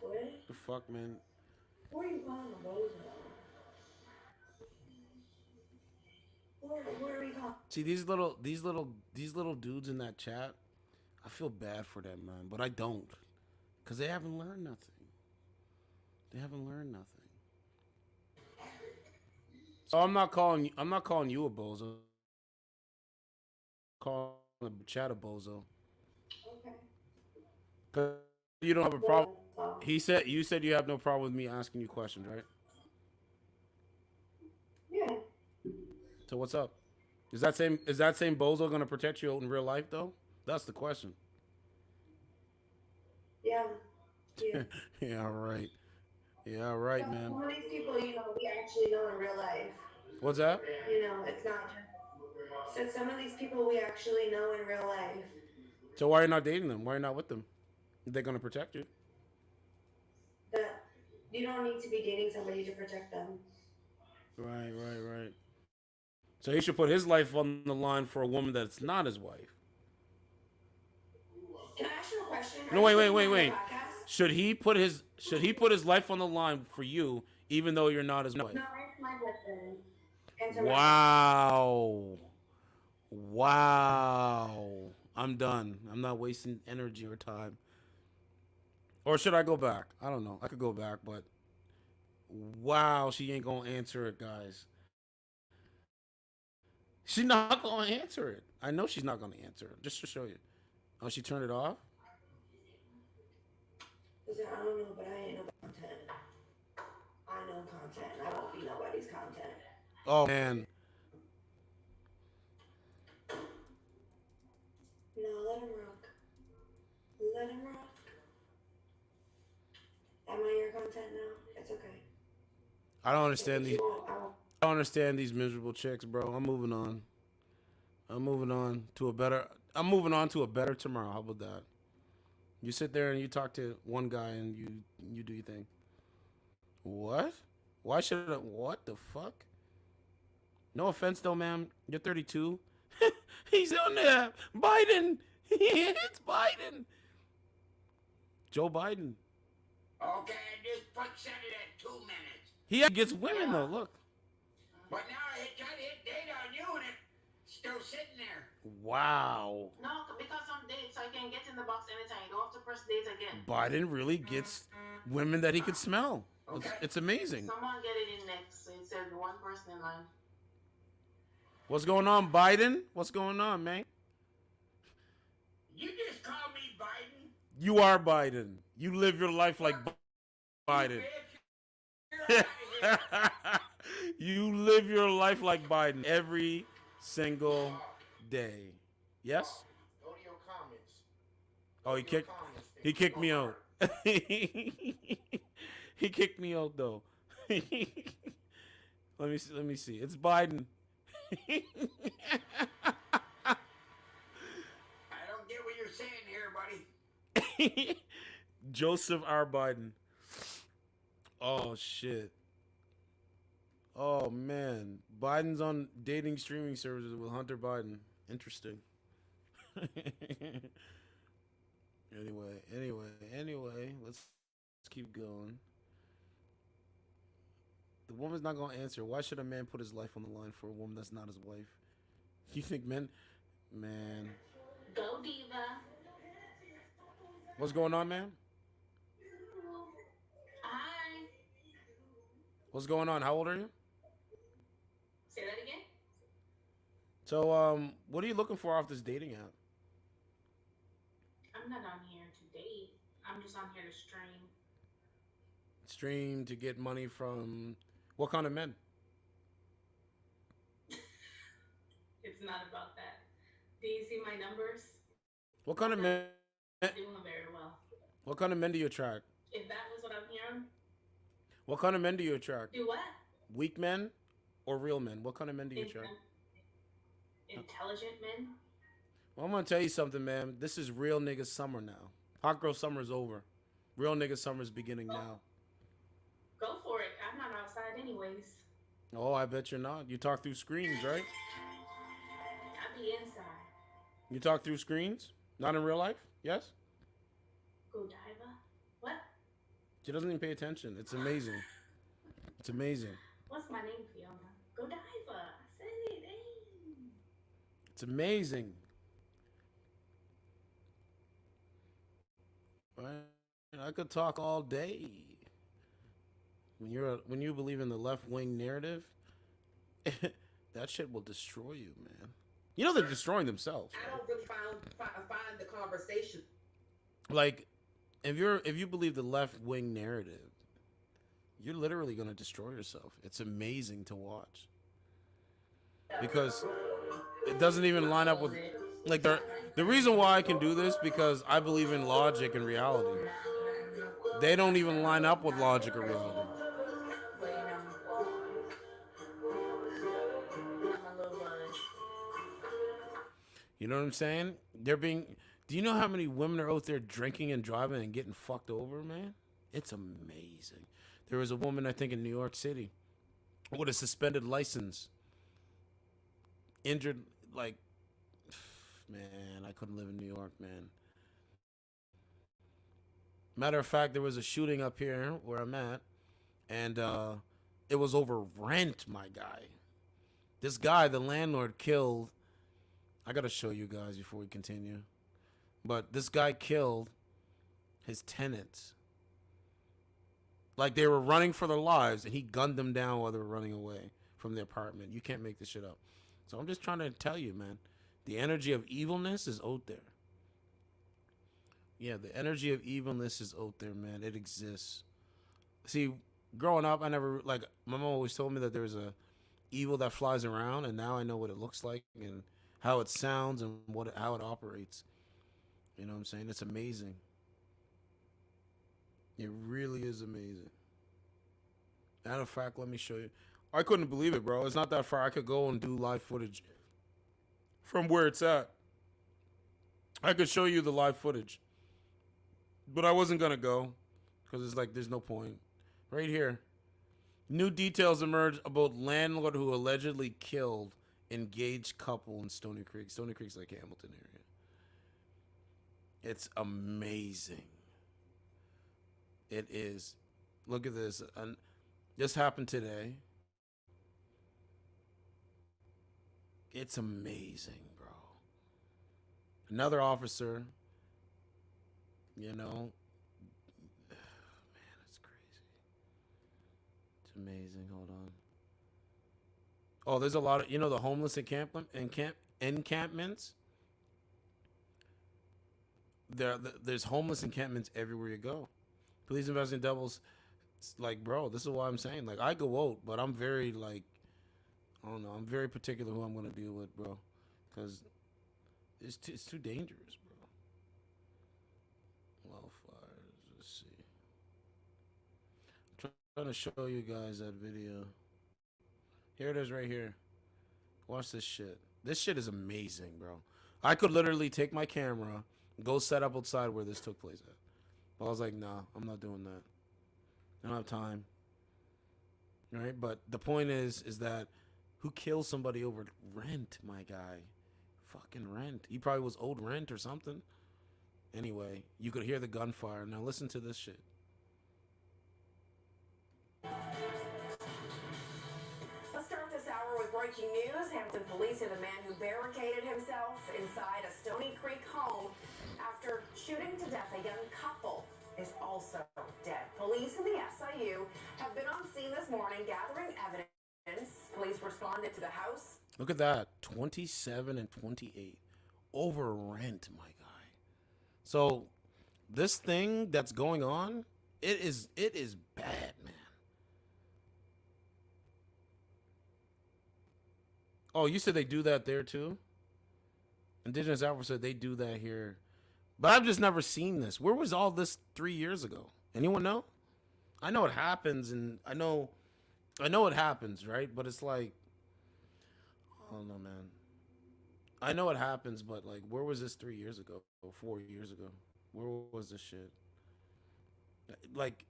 What? The fuck, man. Who are you calling a bozo? Who are we calling? See these little dudes in that chat. I feel bad for them, man, but I don't, cause they haven't learned nothing. They haven't learned nothing. So I'm not calling you a bozo. I'm calling the chat a bozo. Okay. Cause you don't have a problem. You said you have no problem with me asking you questions, right? Yeah. So what's up? Is that same bozo gonna protect you out in real life though? That's the question. Yeah. Yeah. Yeah, right. Yeah, right, So man. some of these people, we actually know in real life. What's that? It's not just. So some of these people we actually know in real life. So why are you not dating them? Why are you not with them? They're gonna protect you. That you don't need to be dating somebody to protect them. Right. So he should put his life on the line for a woman that's not his wife. Can I ask you a question? No, wait. Should he put his life on the line for you, even though you're not his wife? No, answer my question. Wow. I'm done. I'm not wasting energy or time. Or should I go back? I don't know. I could go back, but wow, she ain't gonna answer it, guys. She's not gonna answer it. I know she's not gonna answer it. Just to show you. Oh, she turned it off? Listen, I don't know, but I ain't no content. I know content. I won't be nobody's content. Oh man. No, let him rock. Let him rock. Am I your content now? It's okay. I don't understand these miserable chicks, bro. I'm moving on to a better. I'm moving on to a better tomorrow. How about that? You sit there and you talk to one guy and you do your thing. What? Why should I? What the fuck? No offense though, ma'am. You're 32. He's on there. Biden. It's Biden. Joe Biden. Okay, just set it at 2 minutes. He gets women though. Look. But now I tried to hit date on you and it's still sitting there. Wow. No, because I'm date, so I can get in the box anytime. You don't have to press date again. Biden really gets women that he could smell. Okay. It's amazing. Someone get it in next. So it said one person in line. What's going on, Biden? What's going on, man? You just call me Biden? You are Biden. You live your life like Biden. You live your life like Biden every single day. Yes? Go to your comments. Oh, he kicked me out. He kicked me out though. Let me see. It's Biden. I don't get what you're saying here, buddy. Joseph R. Biden. Oh shit. Oh man. Biden's on dating streaming services with Hunter Biden. Interesting. Anyway, let's keep going. The woman's not gonna answer. Why should a man put his life on the line for a woman that's not his wife? You think man? Go diva. What's going on, man? Hi. What's going on? How old are you? Say that again. So, what are you looking for off this dating app? I'm not on here to date. I'm just on here to stream. Stream to get money from what kind of men? It's not about that. Do you see my numbers? What kind of men? I'm doing very well. What kind of men do you attract? If that was what I'm hearing. What kind of men do you attract? Do what? Weak men or real men? What kind of men do you attract? Intelligent men. Well, I'm gonna tell you something, man. This is real nigga summer now. Hot girl summer is over. Real nigga summer is beginning now. Go for it. I'm not outside anyways. Oh, I bet you're not. You talk through screens, right? I be inside. You talk through screens? Not in real life? Yes? Go diva. What? She doesn't even pay attention. It's amazing. It's amazing. What's my name, Fiona? Go diva. I said it. Hey. It's amazing. Right? I could talk all day. When you believe in the left wing narrative, that shit will destroy you, man. You know they're destroying themselves. I don't really find the conversation. Like, if you believe the left wing narrative, you're literally gonna destroy yourself. It's amazing to watch because it doesn't even line up with like the reason why I can do this because I believe in logic and reality. They don't even line up with logic or reality. You know what I'm saying? Do you know how many women are out there drinking and driving and getting fucked over, man? It's amazing. There was a woman, I think, in New York City with a suspended license. Injured, like, man, I couldn't live in New York, man. Matter of fact, there was a shooting up here where I'm at, and it was over rent, my guy. This guy, the landlord, killed. I gotta show you guys before we continue. But this guy killed his tenants. Like they were running for their lives, and he gunned them down while they were running away from the apartment. You can't make this shit up. So I'm just trying to tell you, man, the energy of evilness is out there. Yeah, the energy of evilness is out there, man. It exists. See, growing up, I never, like, my mom always told me that there's a evil that flies around, and now I know what it looks like and how it sounds and how it operates. You know what I'm saying? It's amazing. It really is amazing. Matter of fact, let me show you. I couldn't believe it, bro. It's not that far. I could go and do live footage from where it's at. I could show you the live footage, but I wasn't gonna go because it's like there's no point. Right here, new details emerge about landlord who allegedly killed engaged couple in Stony Creek. Stony Creek's like Hamilton area. It's amazing. It is. Look at this. And this happened today. It's amazing, bro. Another officer, you know, man, it's crazy. It's amazing. Hold on. Oh, there's a lot of, the homeless encampments. There's homeless encampments everywhere you go. Police investing doubles. Like, bro, this is what I'm saying. Like, I go out, but I'm very, like, I don't know. I'm very particular who I'm going to deal with, bro. Because it's too dangerous, bro. Wildfires. Let's see. I'm trying to show you guys that video. Here it is right here. Watch this shit. This shit is amazing, bro. I could literally take my camera, go set up outside where this took place at. But I was like, nah, I'm not doing that. I don't have time. Right? But the point is that who kills somebody over rent, my guy? Fucking rent. He probably was owed rent or something. Anyway, you could hear the gunfire. Now listen to this shit. Let's start this hour with breaking news. Hampton police say the man who barricaded himself inside a Stony Creek home after shooting to death a young couple is also dead. Police in the SIU have been on scene this morning gathering evidence. Police responded to the house. Look at that. 27 and 28. Over rent, my guy. So this thing that's going on, it is bad, man. Oh, you said they do that there too? Indigenous Africa said they do that here. But I've just never seen this. Where was all this 3 years ago? Anyone know? I know it happens, and I know it happens, right? But it's like, I don't know, man. I know it happens, but like, where was this 3 years ago or 4 years ago? Where was this shit? Like,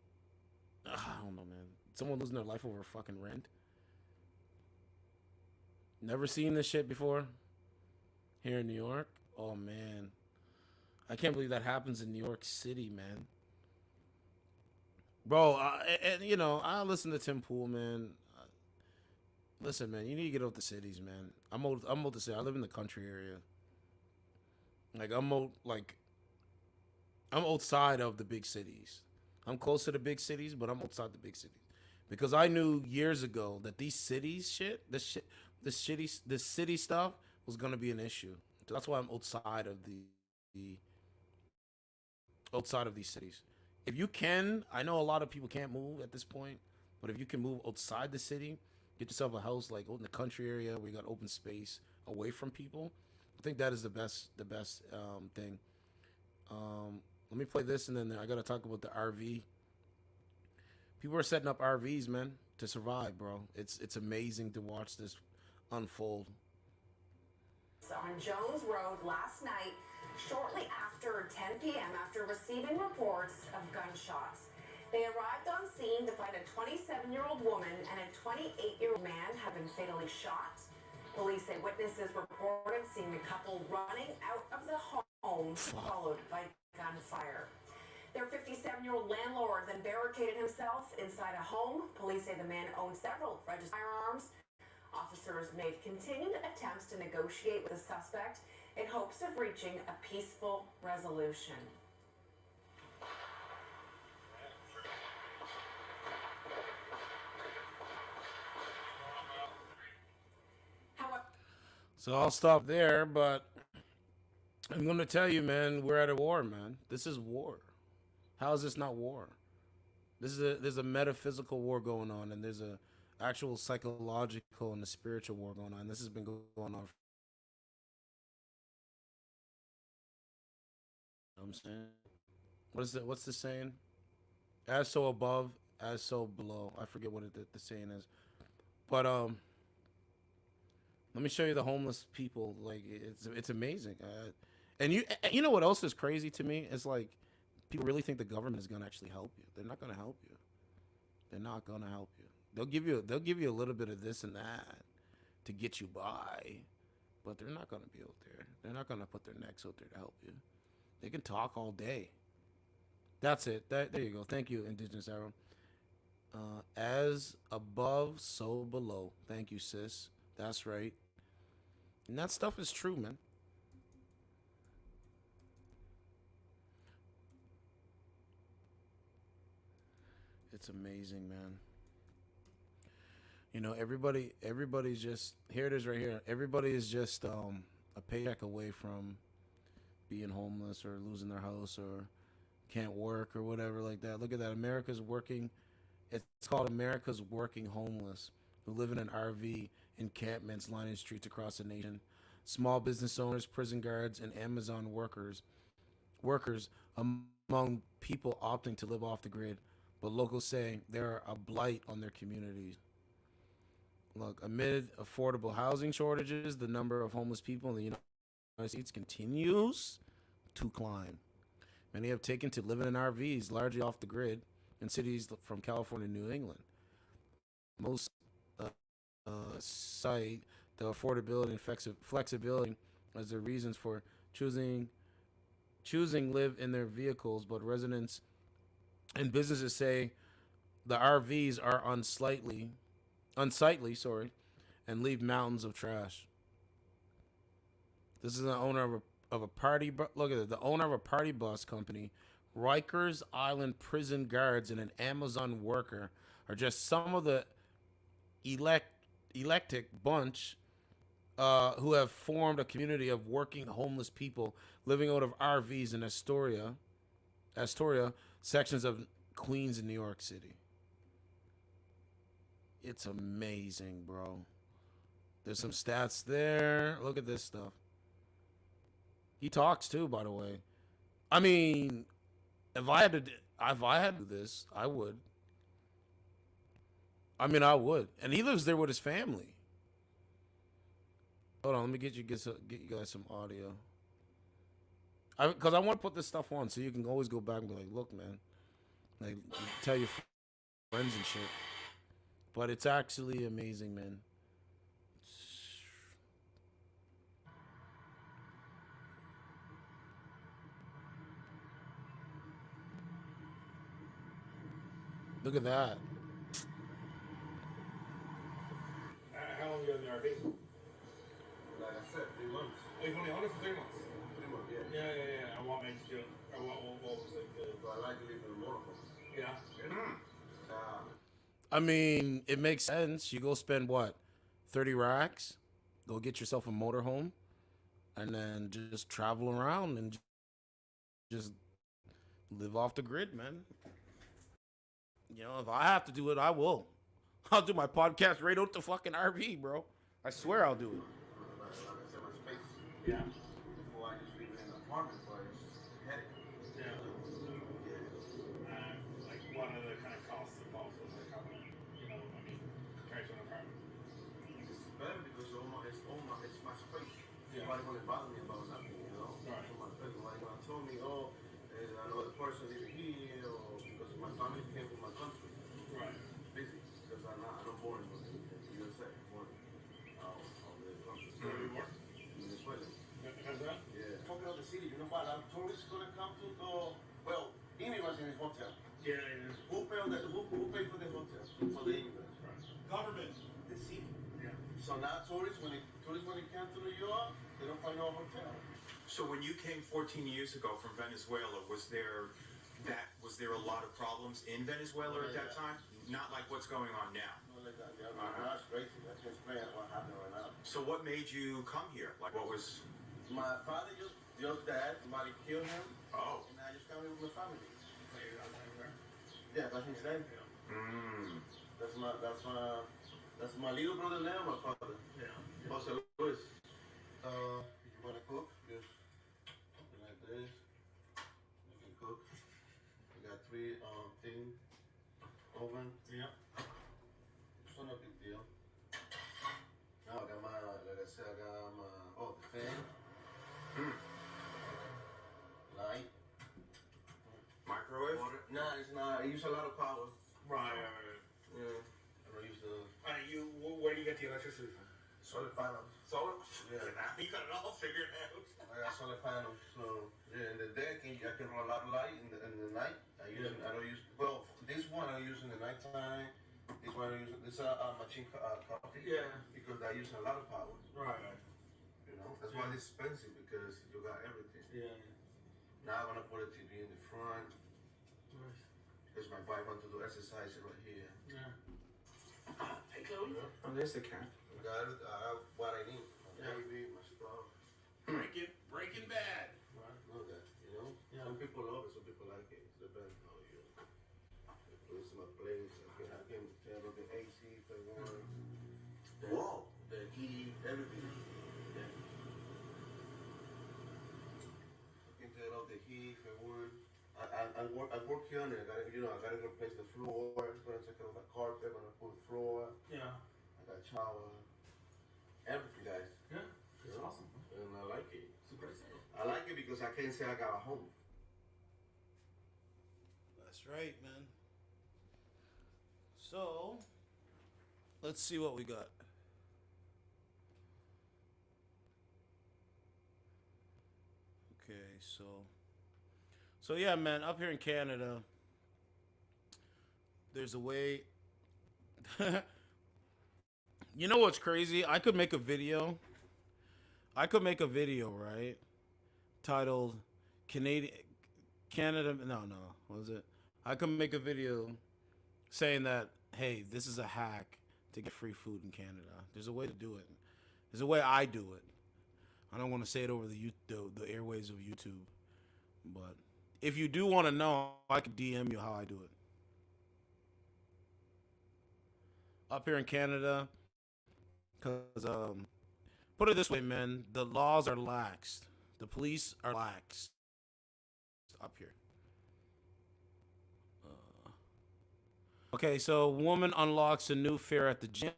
I don't know, man. Someone losing their life over fucking rent. Never seen this shit before. Here in New York. Oh man, I can't believe that happens in New York City, man. Bro, I listen to Tim Pool, man. Listen, man, you need to get out the cities, man. I'm old to say. I live in the country area. Like I'm outside of the big cities. I'm close to the big cities, but I'm outside the big cities because I knew years ago that these cities this city stuff was gonna be an issue. So that's why I'm outside of outside of these cities. If you can, I know a lot of people can't move at this point, but if you can move outside the city, get yourself a house like out in the country area where you got open space away from people, I think that is the best thing. Let me play this and then I gotta talk about the RV. People are setting up RVs, man, to survive, bro. It's amazing to watch this unfold. On Jones Road last night, shortly after 10 p.m., after receiving reports of gunshots. They arrived on scene to find a 27-year-old woman and a 28-year-old man have been fatally shot. Police say witnesses reported seeing the couple running out of the home, followed by gunfire. Their 57-year-old landlord then barricaded himself inside a home. Police say the man owned several registered firearms. Officers made continued attempts to negotiate with the suspect in hopes of reaching a peaceful resolution. So I'll stop there, but I'm going to tell you, man, we're at a war, man. This is war. How is this not war? There's a metaphysical war going on, and there's a actual psychological and a spiritual war going on. This has been going on. I'm saying, what's the saying? As so above, as so below. I forget what the saying is, but let me show you the homeless people. Like it's amazing. And you know what else is crazy to me? It's like people really think the government is gonna actually help you. They're not gonna help you. They're not gonna help you. They'll give you a little bit of this and that to get you by, but they're not gonna be out there. They're not gonna put their necks out there to help you. They can talk all day. That's it. There you go. Thank you, Indigenous Arrow. As above, so below. Thank you, sis. That's right. And that stuff is true, man. It's amazing, man. You know, everybody's just, here it is right here. Everybody is just a paycheck away from being homeless or losing their house or can't work or whatever like that. Look at that. America's working. It's called America's Working Homeless, who live in an RV encampments lining streets across the nation. Small business owners, prison guards, and Amazon workers among people opting to live off the grid, but locals say they're a blight on their communities. Look, amid affordable housing shortages, the number of homeless people in the United States continues to climb. Many have taken to living in RVs, largely off the grid, in cities from California to New England. Most cite the affordability and flexibility as the reasons for choosing live in their vehicles, but residents and businesses say the RVs are unsightly, and leave mountains of trash. This is the owner of a party. Look at it. The owner of a party bus company, Rikers Island prison guards, and an Amazon worker are just some of the eclectic bunch who have formed a community of working homeless people living out of RVs in Astoria, sections of Queens in New York City. It's amazing, bro. There's some stats there. Look at this stuff. He talks too, by the way. I mean, if I had to do this, I would. I would. And he lives there with his family. Hold on, let me get you guys some audio. Because I want to put this stuff on so you can always go back and be like, look, man. Like, tell your friends and shit. But it's actually amazing, man. Look at that. How long are you in the RV? Like I said, 3 months. Oh, you've only owned it for 3 months? 3 months, yeah. Yeah. And what made you do it? Or what was it? So I like to live in a motorhome. Yeah. I mean, it makes sense. You go spend what, 30 racks, go get yourself a motorhome, and then just travel around and just live off the grid, man. You know, if I have to do it, I will. I'll do my podcast right out the fucking RV, bro. I swear I'll do it. Like I said, my space. Yeah. Before I just live in an apartment, but it's headache. Yeah. Like, what are the kind of costs involved with like having, compared to an apartment? It's better because it's my space. Yeah. Nobody gonna bother me about nothing, Right. So my place, nobody gonna tell me, there's another person living here, or because my family came from my country. Right. It's busy because I'm not born in the USA. Born out of the country. Where do you work? Venezuela. How's that? Yeah. Talking about the city, you know what? A lot of tourists gonna come to go. Well, immigrants in the hotel. Yeah. Who pay for the hotel? For the immigrants. Right. Government. The city. Yeah. So now tourists when they come to New York, they don't find no hotel. So when you came 14 years ago from Venezuela, was there a lot of problems in Venezuela at that time? Not like what's going on now. Not like that. Yeah, that's crazy. I can't explain what happened right now. So what made you come here? Like, what was? My father just died. Somebody killed him. Oh. And I just came here with my family. Yeah, that's his name. That's my little brother now, my father. Yeah. Jose Luis. If you wanna cook, just something like this. You can cook. We got 3 thing oven. Yeah. It's not a big deal. Now I got my, like I said, the fan. not. I use a lot of power. Right. Yeah. I don't use the. Where do you get the electricity from? Solar panels. Solar? Yeah. You got it all figured out. I got solar panels. So yeah, in the day I can run a lot of light in the night. I don't use. Well, this one I use in the nighttime. This one I use. This machine coffee. Yeah. Because I use a lot of power. Right. You know, that's why it's expensive because you got everything. Yeah. Now I'm gonna put a TV in the front. Nice. Because my wife wants to do exercise right here. Yeah. Hey, Chloe. Yeah. Oh, there's the cat. I got it. I have what I need. My baby, my stuff. Breaking Bad. Right. Know that, you know? Yeah. Some people love it, some people like it. It depends how you place my place. I can tell the AC if I want. Whoa. The heat, everything. Yeah. I can tell the heat if I want. I work here on it. I gotta replace the floor. I'm gonna take out the carpet. I'm gonna put the floor. Yeah. I got a shower. Everything, guys. Yeah. It's awesome. And I like it. It's a great setup. I like it because I can't say I got a home. That's right, man. So, let's see what we got. Okay, so yeah, man, up here in Canada, there's a way. You know what's crazy? I could make a video, right? Titled Canada. No, what was it? I could make a video saying that, hey, this is a hack to get free food in Canada. There's a way to do it. There's a way I do it. I don't want to say it over the airways of YouTube, but if you do want to know, I can DM you how I do it. Up here in Canada, because put it this way, man, the laws are laxed. The police are laxed up here. Okay, so woman unlocks a new fare at the gym.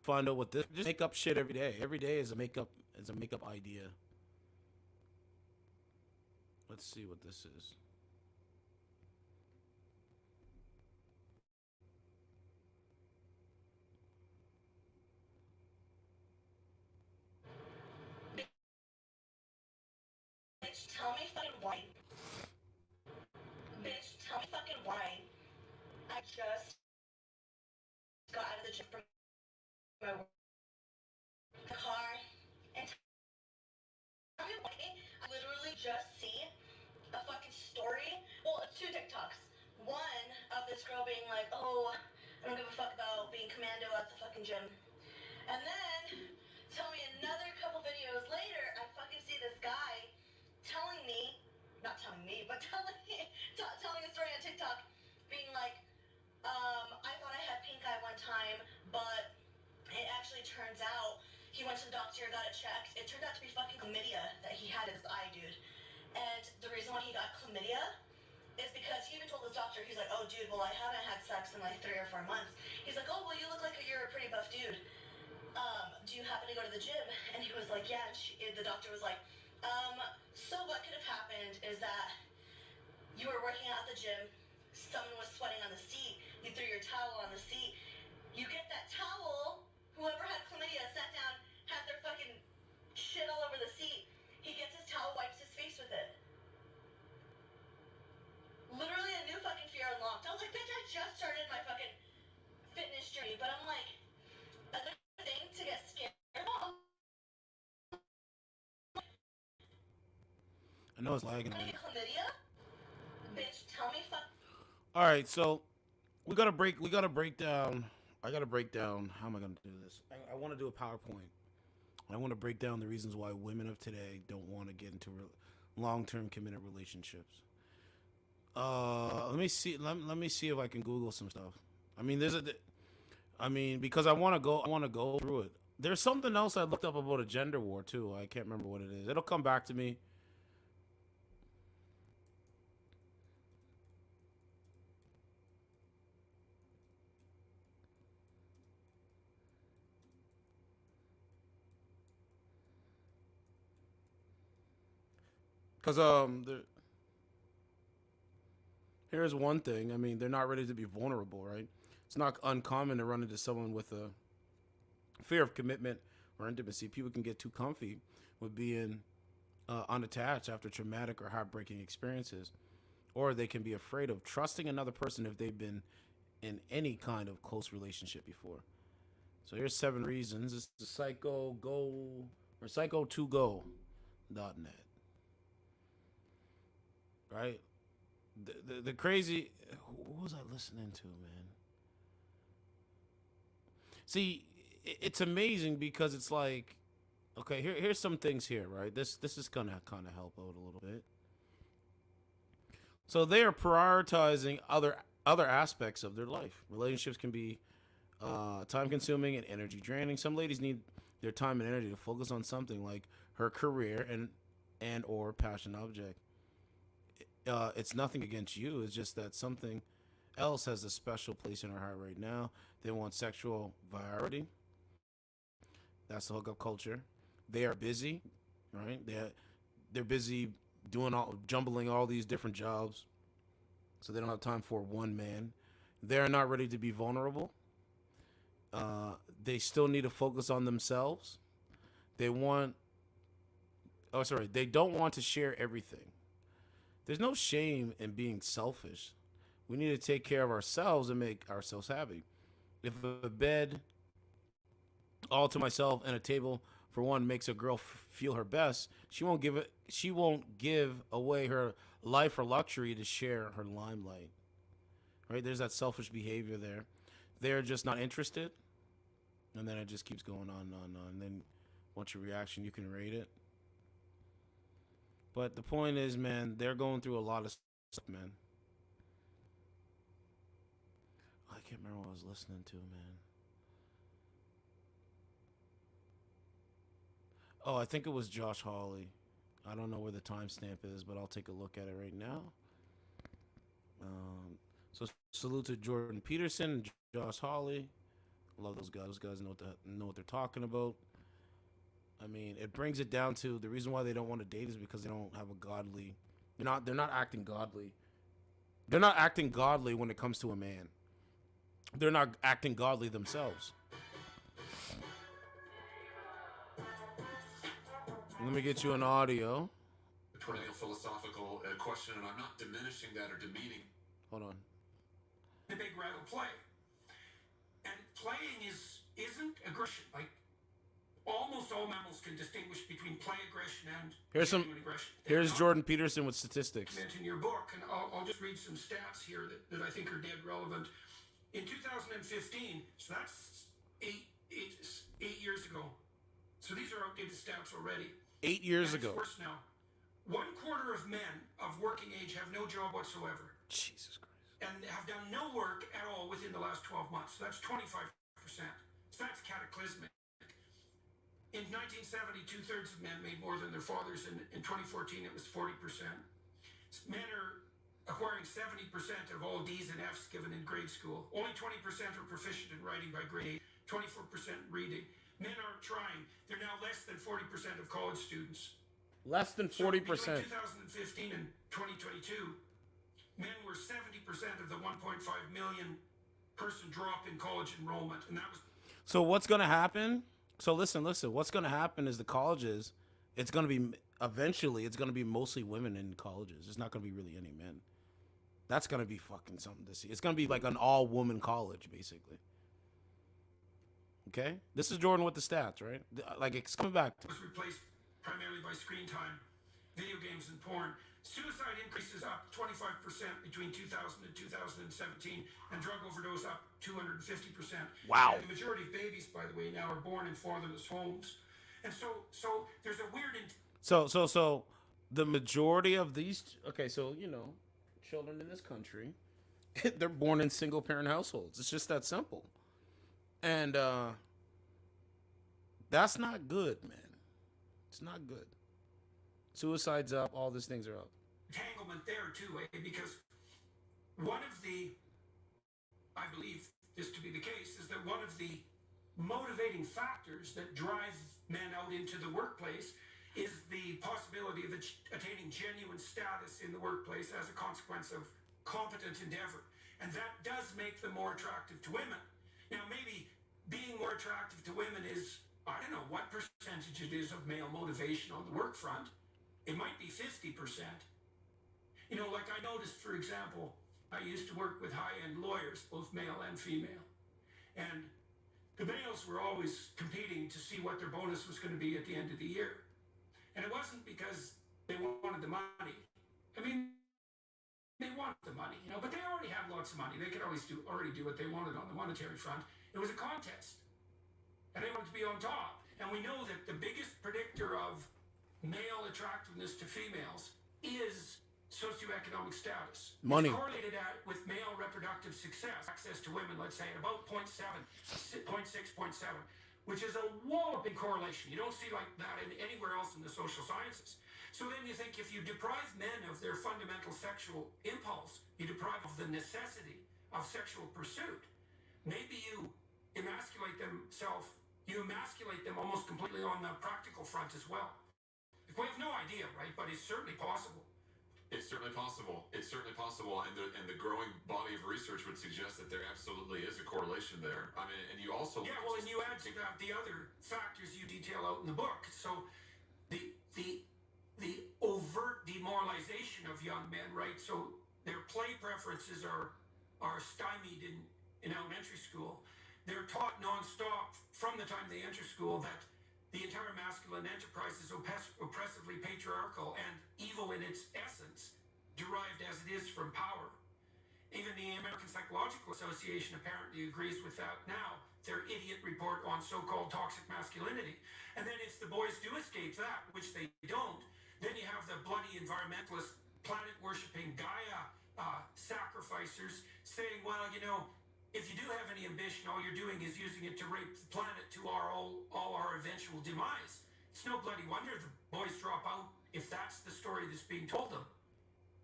Find out what this. Just make up shit every day. Every day is a makeup idea. Let's see what this is. Bitch, tell me fucking why. Bitch, tell me fucking why. I just got out of the gym from my car and tell me why. I literally just see a fucking story. Well, it's two TikToks. One of this girl being like, oh, I don't give a fuck about being commando at the fucking gym. And then tell me another couple videos later, I fucking see this guy telling me, not telling me, but telling a story on TikTok, being like, I thought I had pink eye one time, but it actually turns out he went to the doctor, got it checked. It turned out to be fucking chlamydia that he had in his eye, dude. And the reason why he got chlamydia is because he even told his doctor, he's like, oh, dude, well, I haven't had sex in like 3 or 4 months. He's like, oh, well, you look like you're a pretty buff dude. Do you happen to go to the gym? And he was like, yeah. And the doctor was like, so what could have happened is that you were working out at the gym, someone was sweating on the seat, you threw your towel on the seat, you get that towel, whoever had chlamydia sat down, had their fucking shit all over the seat, he gets his towel, wipes his face with it. Literally a new fucking fear unlocked. I was like, bitch, I just started my fucking fitness journey, but I'm like, another thing to get scared of. I know it's lagging. Chlamydia? Bitch, tell me fuck. All right, so we gotta break down. I gotta break down. How am I gonna do this? I want to do a PowerPoint. I want to break down the reasons why women of today don't want to get into long-term committed relationships. Let me see. Let me see if I can Google some stuff. Because I want to go through it. There's something else I looked up about a gender war too. I can't remember what it is. It'll come back to me. Because here's one thing. I mean, they're not ready to be vulnerable, right? It's not uncommon to run into someone with a fear of commitment or intimacy. People can get too comfy with being unattached after traumatic or heartbreaking experiences, or they can be afraid of trusting another person if they've been in any kind of close relationship before. So here's 7 reasons. It's the psycho2go.net. Right? The crazy, what was I listening to, man? See, it's amazing because it's like, okay, here's some things here, right? This is gonna kind of help out a little bit. So they are prioritizing other aspects of their life. Relationships can be time consuming and energy draining. Some ladies need their time and energy to focus on something like her career and or passion object. It's nothing against you. It's just that something else has a special place in her heart right now. They want sexual variety. That's the hookup culture. They are busy, right? They're busy jumbling all these different jobs, so they don't have time for one man. They're not ready to be vulnerable. They still need to focus on themselves. They don't want to share everything. There's no shame in being selfish. We need to take care of ourselves and make ourselves happy. If a bed all to myself and a table for one makes a girl feel her best, she won't give away her life or luxury to share her limelight. Right? There's that selfish behavior there. They're just not interested. And then it just keeps going on and on and on. And then once your reaction, you can rate it. But the point is, man, they're going through a lot of stuff, man. I can't remember what I was listening to, man. Oh, I think it was Josh Hawley. I don't know where the timestamp is, but I'll take a look at it right now. So salute to Jordan Peterson and Josh Hawley. I love those guys. Those guys know what they're talking about. I mean, it brings it down to the reason why they don't want to date is because they don't have a godly. They're not acting godly. They're not acting godly when it comes to a man. They're not acting godly themselves. Let me get you an audio. Perennial philosophical question, and I'm not diminishing that or demeaning. Hold on. The big rattle play, and playing isn't aggression. Like almost all mammals can distinguish between play aggression and genuine aggression. Here's Jordan Peterson with statistics. In your book, and I'll just read some stats here that I think are dead relevant. In 2015, so that's eight years ago. So these are outdated stats already. 8 years ago. Worse now. 1/4 of men of working age have no job whatsoever. Jesus Christ. And have done no work at all within the last 12 months. So that's 25%. So that's cataclysmic. In 1970, 2/3 of men made more than their fathers. In 2014, it was 40%. Men are acquiring 70% of all D's and F's given in grade school. Only 20% are proficient in writing by grade 8, 24% reading. Men aren't trying. They're now less than 40% of college students. Less than 40%. Between 2015 and 2022, men were 70% of the 1.5 million person drop in college enrollment, and that was. So what's going to happen? So listen. What's going to happen is the colleges. It's going to be eventually. It's going to be mostly women in colleges. It's not going to be really any men. That's going to be fucking something to see. It's going to be like an all-woman college, basically. Okay, this is Jordan with the stats, right? Like it's coming back. Was replaced primarily by screen time, video games, and porn. Suicide increases up 25% between 2000 and 2017, and drug overdose up 250%. Wow. And the majority of babies, by the way, now are born in fatherless homes, and so there's a weird. So the majority of these. Okay, so children in this country, they're born in single-parent households. It's just that simple. And that's not good, man. It's not good. Suicide's up. All these things are up. Entanglement there too, because I believe this to be the case, is that one of the motivating factors that drive men out into the workplace is the possibility of attaining genuine status in the workplace as a consequence of competent endeavor. And that does make them more attractive to women. Now, maybe being more attractive to women is, I don't know what percentage it is of male motivation on the work front. It might be 50%. You know, like I noticed, for example, I used to work with high-end lawyers, both male and female. And the males were always competing to see what their bonus was going to be at the end of the year. And it wasn't because they wanted the money. I mean, they wanted the money, you know, but they already had lots of money. They could already do what they wanted on the monetary front. It was a contest. And they wanted to be on top. And we know that the biggest predictor of male attractiveness to females is socioeconomic status. Money. It's correlated with male reproductive success, access to women, let's say, at about 0.7, 0.6, 0.7, which is a walloping correlation. You don't see like that anywhere else in the social sciences. So then you think if you deprive men of their fundamental sexual impulse, you deprive of the necessity of sexual pursuit, maybe you emasculate them almost completely on the practical front as well. We have no idea, right? But it's certainly possible. It's certainly possible. It's certainly possible, and the growing body of research would suggest that there absolutely is a correlation there. I mean, and you also and you add to that the other factors you detail out in the book. So the overt demoralization of young men, right? So their play preferences are stymied in elementary school. They're taught nonstop from the time they enter school that the entire masculine enterprise is oppressively patriarchal and evil in its essence, derived as it is from power. Even the American Psychological Association apparently agrees with that now. Their idiot report on so-called toxic masculinity. And then if the boys do escape that, which they don't, then you have the bloody environmentalist, planet-worshipping Gaia sacrificers saying, well, you know, if you do have any ambition, all you're doing is using it to rape the planet to all our eventual demise. It's no bloody wonder the boys drop out if that's the story that's being told them.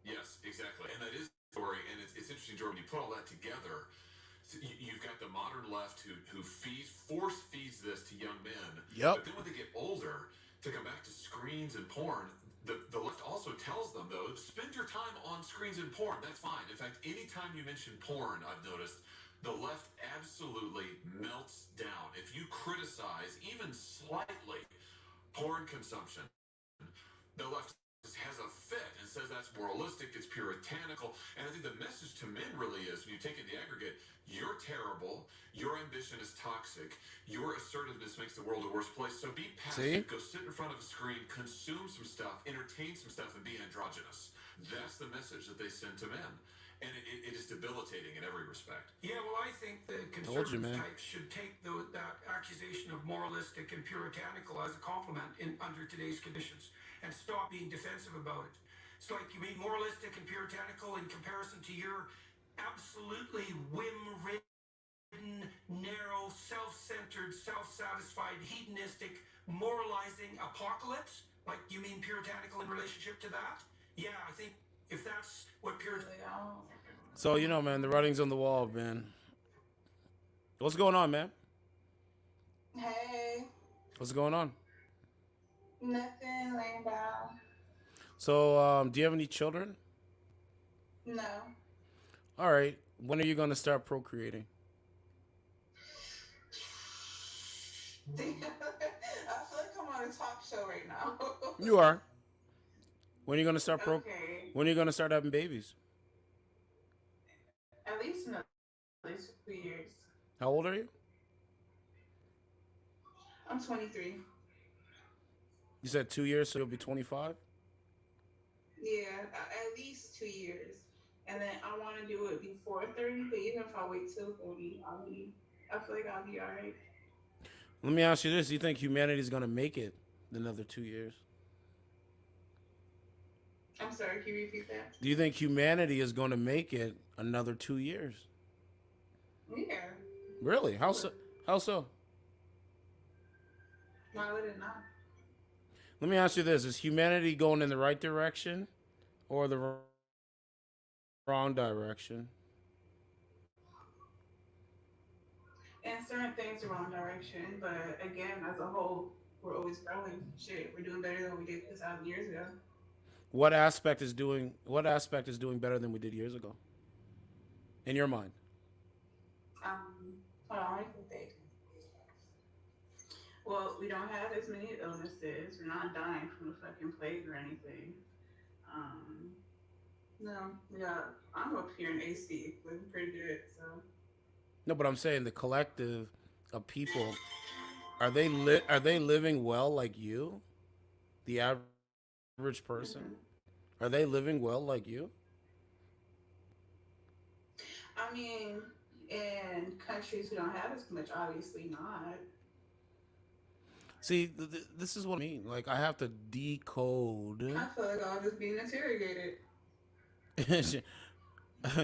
Yes, exactly. And that is the story. And it's interesting, Jordan, you put all that together. So you've got the modern left who force feeds this to young men. Yep. But then when they get older, to come back to screens and porn, the left also tells them, though, spend your time on screens and porn. That's fine. In fact, anytime you mention porn, I've noticed, the left absolutely melts down. If you criticize, even slightly, porn consumption, the left has a fit and says that's moralistic, it's puritanical. And I think the message to men really is, when you take it in the aggregate, you're terrible, your ambition is toxic, your assertiveness makes the world a worse place. So be passive, go sit in front of a screen, consume some stuff, entertain some stuff, and be androgynous. That's the message that they send to men. And it is debilitating in every respect. Yeah, well, I think the conservative types should take that accusation of moralistic and puritanical as a compliment under today's conditions and stop being defensive about it. It's like, you mean moralistic and puritanical in comparison to your absolutely whim-ridden, narrow, self-centered, self-satisfied, hedonistic, moralizing apocalypse? Like, you mean puritanical in relationship to that? Yeah, I think if that's what puritanical... So, you know, man, the writing's on the wall, man. What's going on, man? Hey. What's going on? Nothing, laying down. So, do you have any children? No. All right. When are you going to start procreating? I feel like I'm on a talk show right now. You are. When are you going to start Okay. When are you going to start having babies? At least 2 years. How old are you? I'm 23. You said 2 years, so you'll be 25? Yeah, at least 2 years. And then I want to do it before 30, but even if I wait till 30, I feel like I'll be all right. Let me ask you this. Do you think humanity's going to make it another 2 years? I'm sorry, can you repeat that? Do you think humanity is going to make it another 2 years? Yeah. Really? How so? How so? Why would it not? Let me ask you this. Is humanity going in the right direction or the wrong direction? In certain things, the wrong direction, but again, as a whole, we're always growing. Shit, we're doing better than we did 2,000 years ago. What aspect is doing better than we did years ago? In your mind? Hold on, let me think. Well, we don't have as many illnesses. We're not dying from the fucking plague or anything. Um, no, yeah, I'm up here in AC, living pretty good. So No, but I'm saying the collective of people, are they living well like you? The average person? Are they living well like you? I mean, in countries who don't have as much, obviously not. See, this is what I mean. Like I have to decode. I feel like I was just being interrogated. she,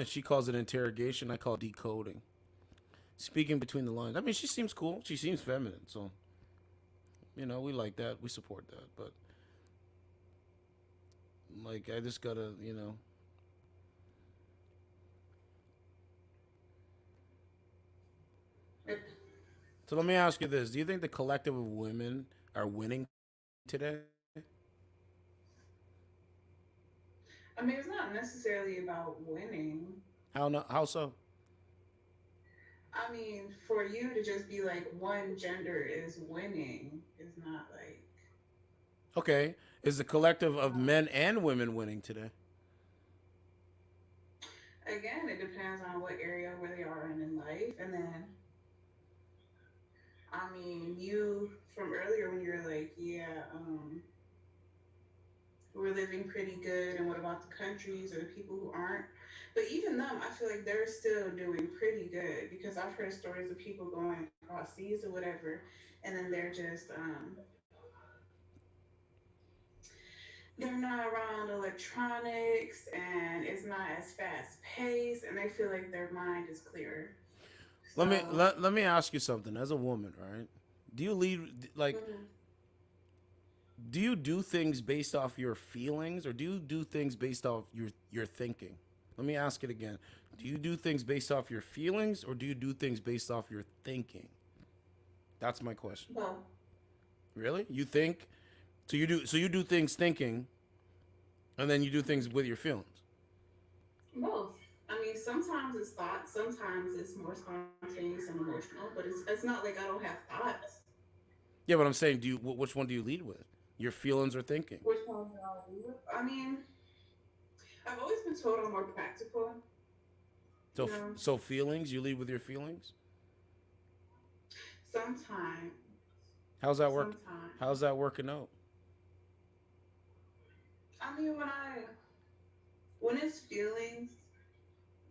she calls it interrogation. I call it decoding. Speaking between the lines. I mean, she seems cool. She seems feminine. So, we like that. We support that. But, like, I just gotta. So let me ask you this. Do you think the collective of women are winning today? I mean, it's not necessarily about winning. How not? How so? I mean, for you to just be like one gender is winning is not like. Okay. Is the collective of men and women winning today? Again, it depends on what area where they are in life, and then I mean, you from earlier when you were like, yeah, we're living pretty good, and what about the countries or the people who aren't? But even them, I feel like they're still doing pretty good because I've heard stories of people going across seas or whatever, and then they're not around electronics and it's not as fast paced, and they feel like their mind is clearer. Let me let me ask you something. As a woman, right? Do you lead like? Do you do things based off your feelings, or do you do things based off your thinking? Let me ask it again. Do you do things based off your feelings, or do you do things based off your thinking? That's my question. Well, Really? You think? So you do things thinking, and then you do things with your feelings. both. I mean, sometimes it's thoughts, sometimes it's more spontaneous and emotional, but it's not like I don't have thoughts. Yeah, but I'm saying, which one do you lead with? Your feelings or thinking? Which one do I do with? I mean, I've always been told I'm more practical. So so feelings, you lead with your feelings? Sometimes. How's that work? Sometimes. How's that working out? I mean, when it's feelings,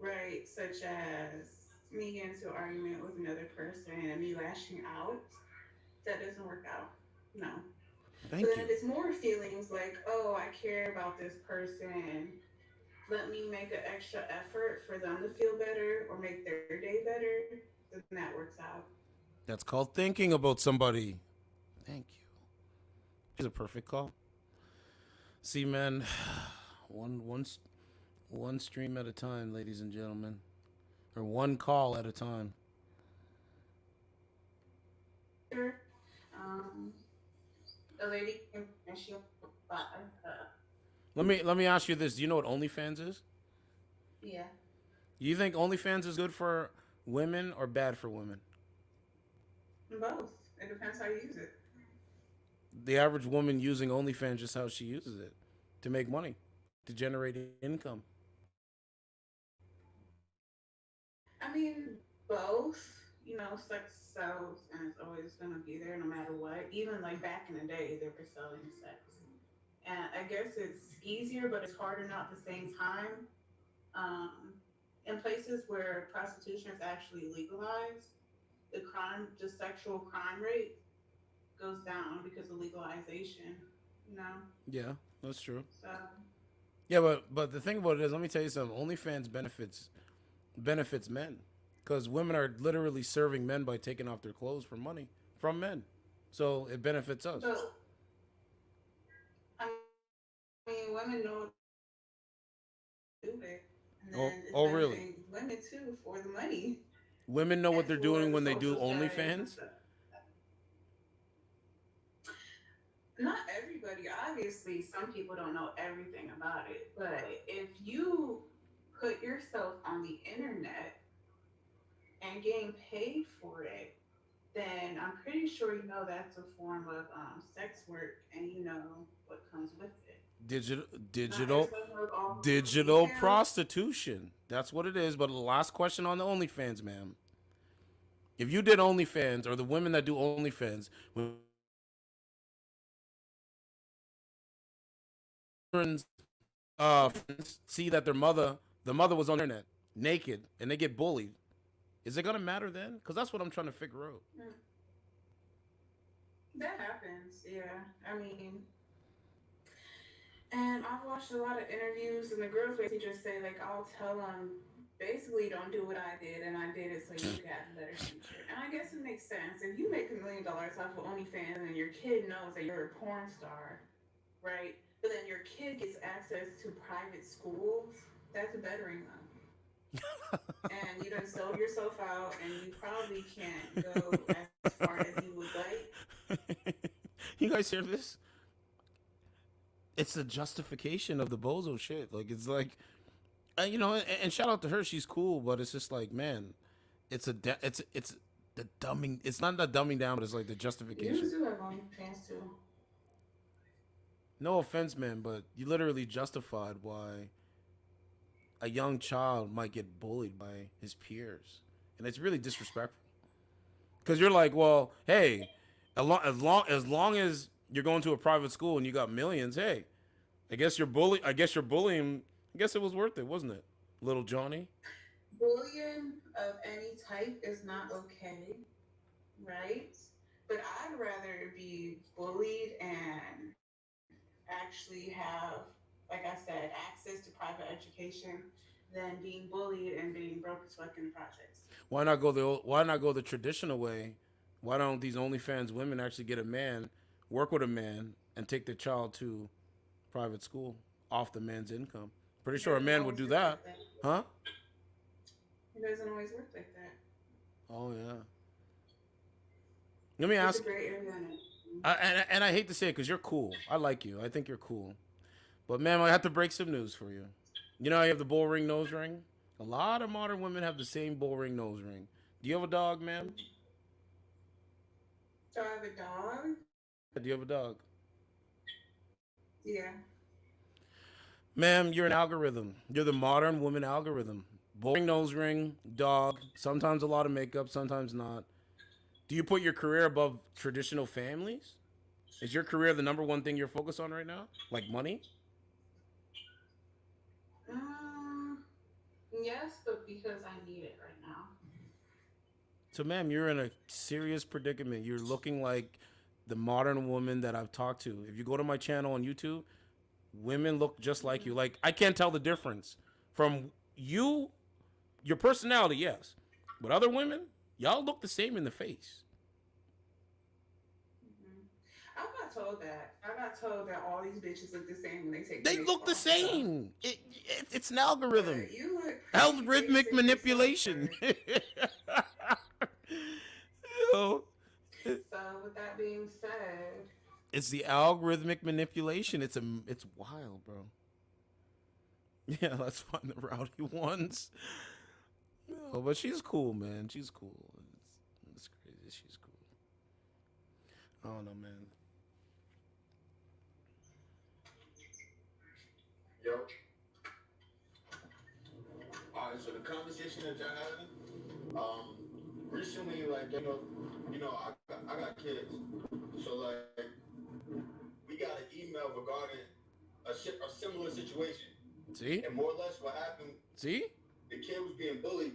right, such as me getting into an argument with another person and me lashing out, that doesn't work out. No. Thank But then you. if it's more feelings like, oh, I care about this person, let me make an extra effort for them to feel better or make their day better, then that works out. That's called thinking about somebody. Thank you. It's a perfect call. See, man, one stream at a time, ladies and gentlemen, or one call at a time. Um, a lady came and she bought Let me ask you this: do you know what OnlyFans is? yeah, Do you think OnlyFans is good for women or bad for women? both. It depends how you use it. The average woman using OnlyFans, just how she uses it to make money, to generate income. I mean, both. You know, sex sells and it's always gonna be there no matter what. Even like back in the day, they were selling sex. And I guess it's easier, but it's harder not at the same time. Um, in places where prostitution is actually legalized, the sexual crime rate goes down because of legalization. You know, Yeah, that's true. so Yeah, but the thing about it is, let me tell you something. OnlyFans benefits men, because women are literally serving men by taking off their clothes for money from men, so it benefits us. so I mean, women know do it, and Oh, then it's oh, really? benefiting women too for the money Women know what and they're for doing the when they do social status and OnlyFans. stuff. not everybody, obviously, some people don't know everything about it, but if you put yourself on the internet and getting paid for it, then I'm pretty sure you know that's a form of sex work, and you know what comes with it. Digital, Not digital, everybody knows all the digital details. prostitution. That's what it is. But the last question on the OnlyFans, ma'am. If you did OnlyFans, or the women that do OnlyFans, when friends see that the mother was on the internet naked, and they get bullied, is it gonna matter then? Because that's what I'm trying to figure out. Mm, that happens, yeah. I mean, and I've watched a lot of interviews, and the girls basically just say, like, I'll tell them, basically, don't do what I did, and I did it so you could have a better future. And I guess it makes sense. If you make $1 million off of OnlyFans and your kid knows that you're a porn star, right? But then your kid gets access to private schools, that's bettering them. And you done sold yourself out, and you probably can't go as far as you would like. You guys hear this? It's the justification of the bozo shit. Like, it's like, you know, and shout out to her, she's cool, but it's just like, man, it's it's the dumbing. It's not the dumbing down, but it's like the You justification. do have OnlyFans too. No offense, man, but you literally justified why a young child might get bullied by his peers, and it's really disrespectful. Because you're like, well, hey, as long as you're going to a private school and you got millions, hey, I guess you're bully. I guess you're bullying. I guess it was worth it, wasn't it, little Johnny? Bullying of any type is not okay, right? But I'd rather be bullied and actually have, like I said, access to private education than being bullied and being broke as fuck in the projects. Why not go the traditional way? Why don't these OnlyFans women actually get a man, work with a man, and take their child to private school off the man's income? Pretty It sure a doesn't man would always do work that, like that. huh? It doesn't always work like that. Oh yeah. Let me It's a ask. gray area in it. And I hate to say it because you're cool. I like you. I think you're cool. But ma'am, I have to break some news for you. You know how you have the bull ring nose ring? A lot of modern women have the same bull ring nose ring. Do you have a dog, ma'am? Do I have a dog? Do you have a dog? Yeah. Ma'am, you're an algorithm. You're the modern woman algorithm. Bull ring, nose ring, dog, sometimes a lot of makeup, sometimes not. Do you put your career above traditional families? Is your career the number one thing you're focused on right now? Like money? Um, yes, but because I need it right now. So, ma'am, you're in a serious predicament. You're looking like the modern woman that I've talked to. If you go to my channel on YouTube, women look just like you. Like, I can't tell the difference from you, your personality, yes. But other women, y'all look the same in the face. I got told that. I got told that all these bitches look the same when they take. They wigs look the off, so- same. It's an algorithm. But you look Algorithmic pretty manipulation. Yo, So with that being said, it's the algorithmic manipulation. It's wild, bro. Yeah, let's find the rowdy ones. No, but she's cool, man. She's cool. It's crazy. She's cool. I don't know, man. Yo. Alright, so the conversation that y'all having, recently, like, I got kids, so like, we got an email regarding a similar situation. See? And more or less what happened. See? The kid was being bullied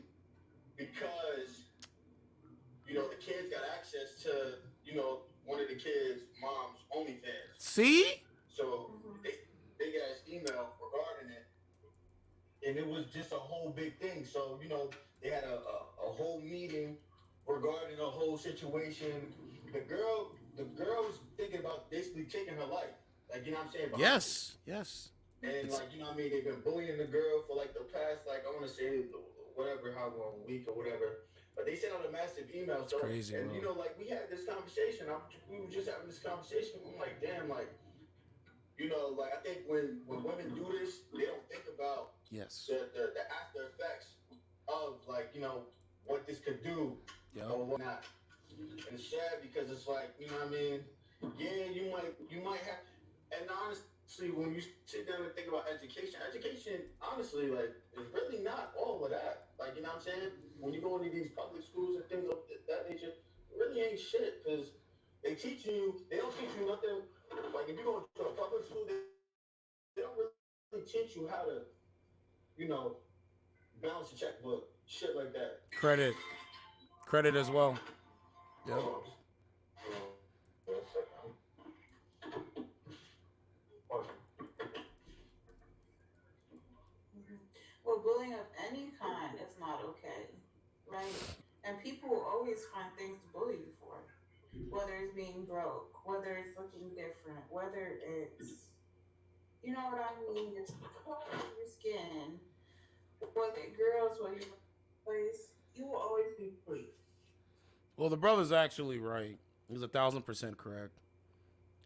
because, the kids got access to, one of the kids' mom's OnlyFans. See? So they got his email regarding it, and it was just a whole big thing. So they had a whole meeting regarding the whole situation. The girl was thinking about basically taking her life. Like, you know what I'm saying? Yes. Yes. And like, they've been bullying the girl for like the past, like, I want to say whatever, how long, week or whatever. But they sent out a massive email. It's crazy, and bro. you know, like we had this conversation. We were just having this conversation. I'm like, damn, like, you know, like I think when women do this, they don't think about Yes. the after effects of, like, you know, what this could do or whatnot. And it's sad because it's like, you know what I mean? Yeah, you might have, and honestly, when you sit down and think about education, honestly, like, is really not all of that. Like, you know what I'm saying? When you go into these public schools and things of that nature, it really ain't shit, because they don't teach you nothing. Like, if you go to a public school, they don't really teach you how to, you know, balance a checkbook, shit like that. Credit as well. Yep. Well, bullying of any kind is not okay, right? And people will always find things to bully you for, whether it's being broke, whether it's looking different, whether it's, you know what I mean, your color of your skin, whether it's girls, whether you're place, you will always be bullied. Well, the brother's actually right. He's 1,000% correct.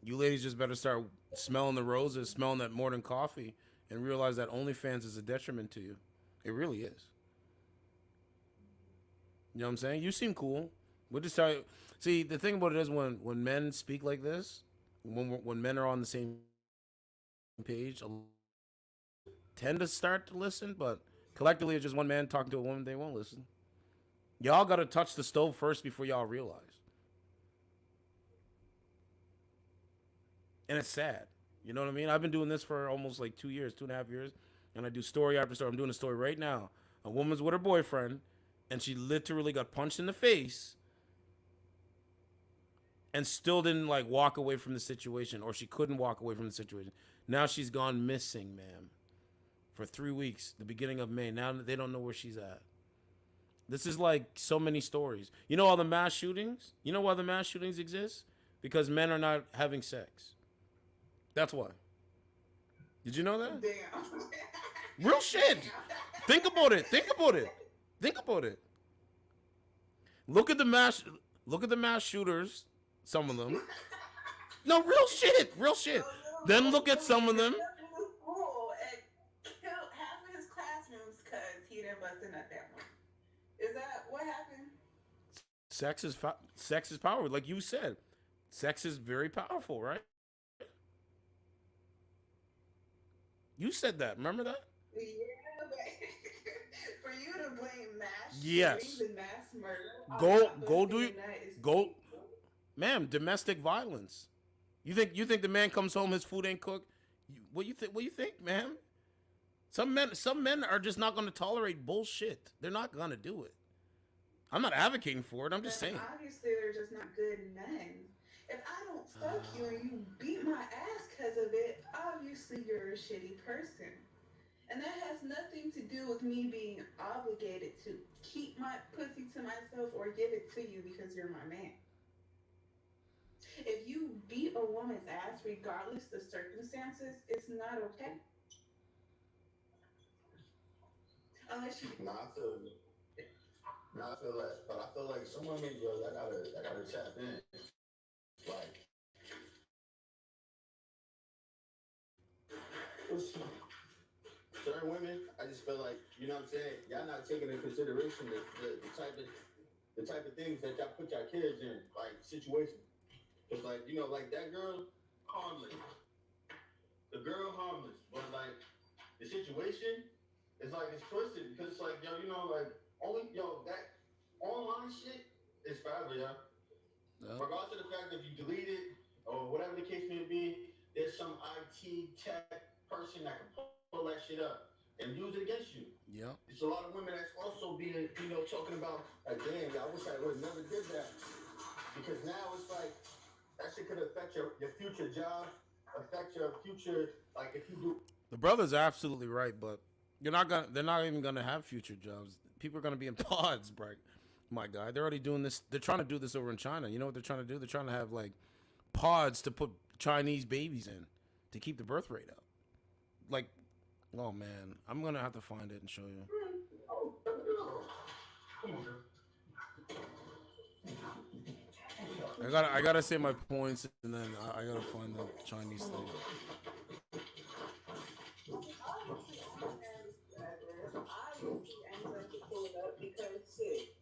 You ladies just better start smelling the roses, smelling that morning coffee, and realize that OnlyFans is a detriment to you. It really is. You know what I'm saying? You seem cool. We'll just tell you. See, the thing about it is when men speak like this, when men are on the same page, tend to start to listen, but collectively it's just one man talking to a woman, they won't listen. Y'all got to touch the stove first before y'all realize. And it's sad. You know what I mean? I've been doing this for almost like 2 years, 2.5 years. And I do story after story. I'm doing a story right now. A woman's with her boyfriend, and she literally got punched in the face and still didn't like walk away from the situation, or she couldn't walk away from the situation. Now she's gone missing, ma'am, for 3 weeks, the beginning of May. Now they don't know where she's at. This is like so many stories. You know all the mass shootings? You know why the mass shootings exist? Because men are not having sex. That's why. Did you know that? Damn. Real shit. Think about it. Think about it. Think about it. Look at the mass shooters, some of them. No, real shit. Real shit. Then look at some of them. And killed half of his classrooms because he didn't bust a nut that one. Is that what happened? Sex is power, like you said. Sex is very powerful, right? You said that. Remember that? Yeah, but for you to blame mass Yes. shootings and mass murder, Go, ma'am. Domestic violence. You think the man comes home, his food ain't cooked? What you think, ma'am? Some men are just not going to tolerate bullshit. They're not going to do it. I'm not advocating for it. I'm just saying. Obviously, they're just not good men. If I don't fuck you and you beat my ass because of it, obviously you're a shitty person. And that has nothing to do with me being obligated to keep my pussy to myself or give it to you because you're my man. If you beat a woman's ass, regardless the circumstances, it's not okay. Unless you... No, I feel that, but I feel like some women, yo, I gotta tap in. Like, certain women, I just feel like, you know what I'm saying, y'all not taking into consideration the type of things that y'all put your kids in, like situations. It's like, you know, like that girl, harmless. The girl harmless, but like the situation is like it's twisted because it's like, yo, you know, like that online shit is forever, yo. Yep. Regardless of the fact that you delete it or whatever the case may be, there's some IT tech person that can pull that shit up and use it against you. Yeah. There's a lot of women that's also being, you know, talking about, like, damn, I wish I would have never did that. Because now it's like, that shit could affect your future job, affect your future, like, if you do. The brother's absolutely right, but they're not even gonna have future jobs. People are gonna be in pods, right? My guy, they're already doing this. They're trying to do this over in China. You know what they're trying to do? They're trying to have like pods to put Chinese babies in to keep the birth rate up. Like, oh man, I'm gonna have to find it and show you. I gotta say my points, and then I gotta find the Chinese thing. Obviously, anyone can pull it up because shit,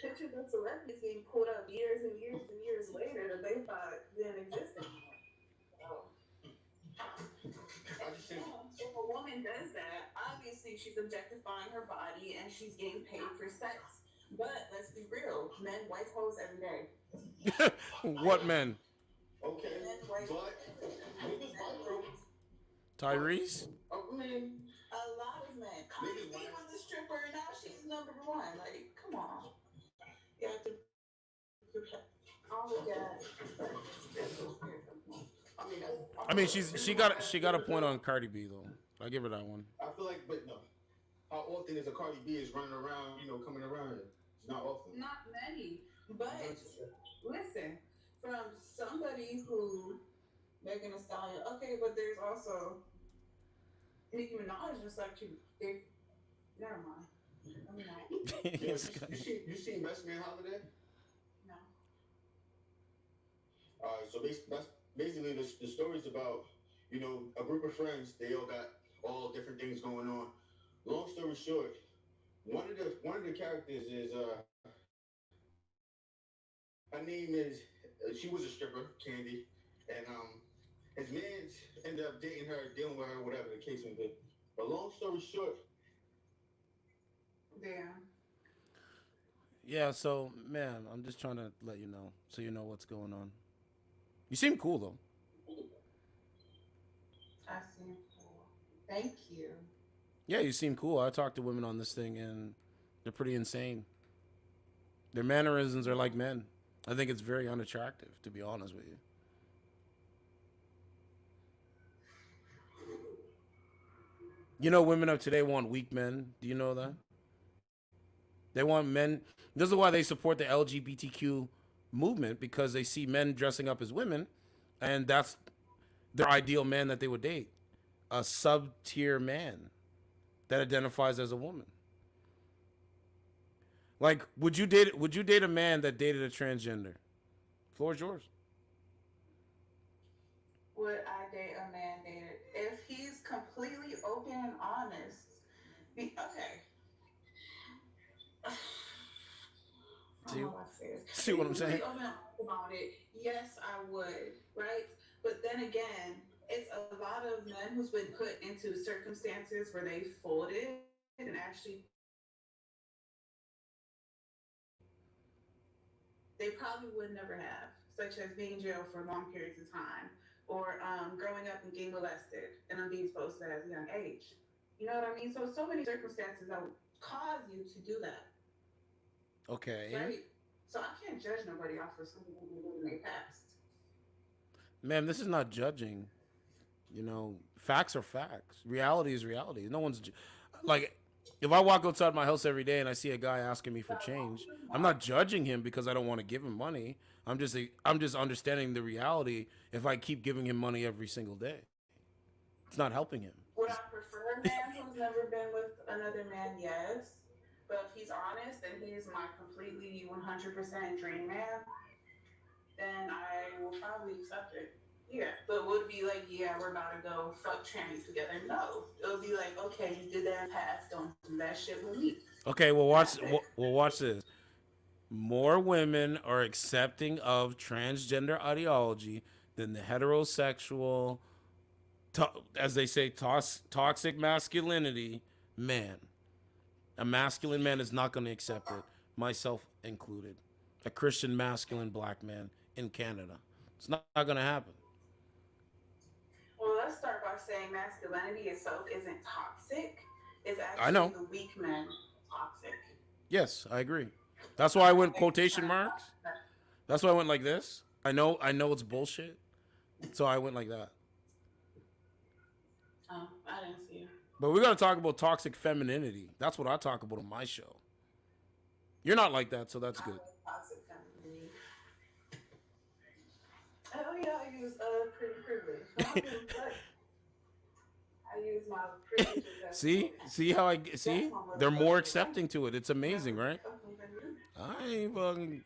pictures of celebrities being pulled up years and years and years later that they thought didn't exist anymore. So, if a woman does that, obviously she's objectifying her body and she's getting paid for sex. But let's be real, men wipe hoes every day. What men? Okay, but niggas viral. Tyrese? I mean, a lot of men. Cardi B was a stripper and now she's number one. Like, come on. You have to all of that. I mean, she got a point on Cardi B though. I give her that one. I feel like, but no. How often is a Cardi B is running around, coming around? It's not often. Not many. But listen, from somebody who Megan Thee Stallion, okay, but there's also Nicki Minaj was like never mind. I mean, you seen Best Man Holiday? No. So that's basically the story's about, a group of friends. They all got all different things going on. Long story short, one of the characters is her name is she was a stripper, Candy, and his man ended up dating her, dealing with her, whatever the case may be. But long story short, Yeah, so man, I'm just trying to let you know so you know what's going on. You seem cool though. I seem cool. Thank you. Yeah, you seem cool. I talk to women on this thing and they're pretty insane. Their mannerisms are like men. I think it's very unattractive, to be honest with you. You know, women of today want weak men. Do you know that? They want men. This is why they support the LGBTQ movement, because they see men dressing up as women, and that's their ideal man that they would date. A sub-tier man that identifies as a woman. Like, would you date a man that dated a transgender? Floor is yours. Would I date a man dated? If he's completely open and honest, okay. See what I'm saying? Really open and honest about it, yes, I would, right? But then again, it's a lot of men who's been put into circumstances where they folded and actually they probably would never have, such as being in jail for long periods of time, or growing up and getting molested and being exposed to that at a young age. You know what I mean? So many circumstances that would cause you to do that. Okay. Right? So I can't judge nobody off of something in their past. Ma'am, this is not judging. You know, facts are facts. Reality is reality. No one's like, if I walk outside my house every day and I see a guy asking me for change, I'm not judging him because I don't want to give him money. I'm just understanding the reality. If I keep giving him money every single day, it's not helping him. Would I prefer a man who's never been with another man? Yes. But if he's honest and he's my completely 100% dream man, then I will probably accept it. Yeah, but would it be like, yeah, we're about to go fuck trannies together? No. It would be like, okay, you did that in the past, don't do that shit with me. Okay, well watch this. More women are accepting of transgender ideology than the heterosexual, as they say, toxic masculinity man. A masculine man is not going to accept it, myself included. A Christian masculine black man in Canada. It's not going to happen. Well, let's start by saying masculinity itself isn't toxic. It's actually the weak men toxic. Yes, I agree. That's why I went quotation marks. That's why I went like this. I know it's bullshit. So I went like that. Oh, I didn't see you. But we're going to talk about toxic femininity. That's what I talk about on my show. You're not like that, so that's good. Toxic femininity. Oh yeah, I use pretty privilege. I use my privilege. See how I see? They're more accepting to it. It's amazing, right? I ain't fucking.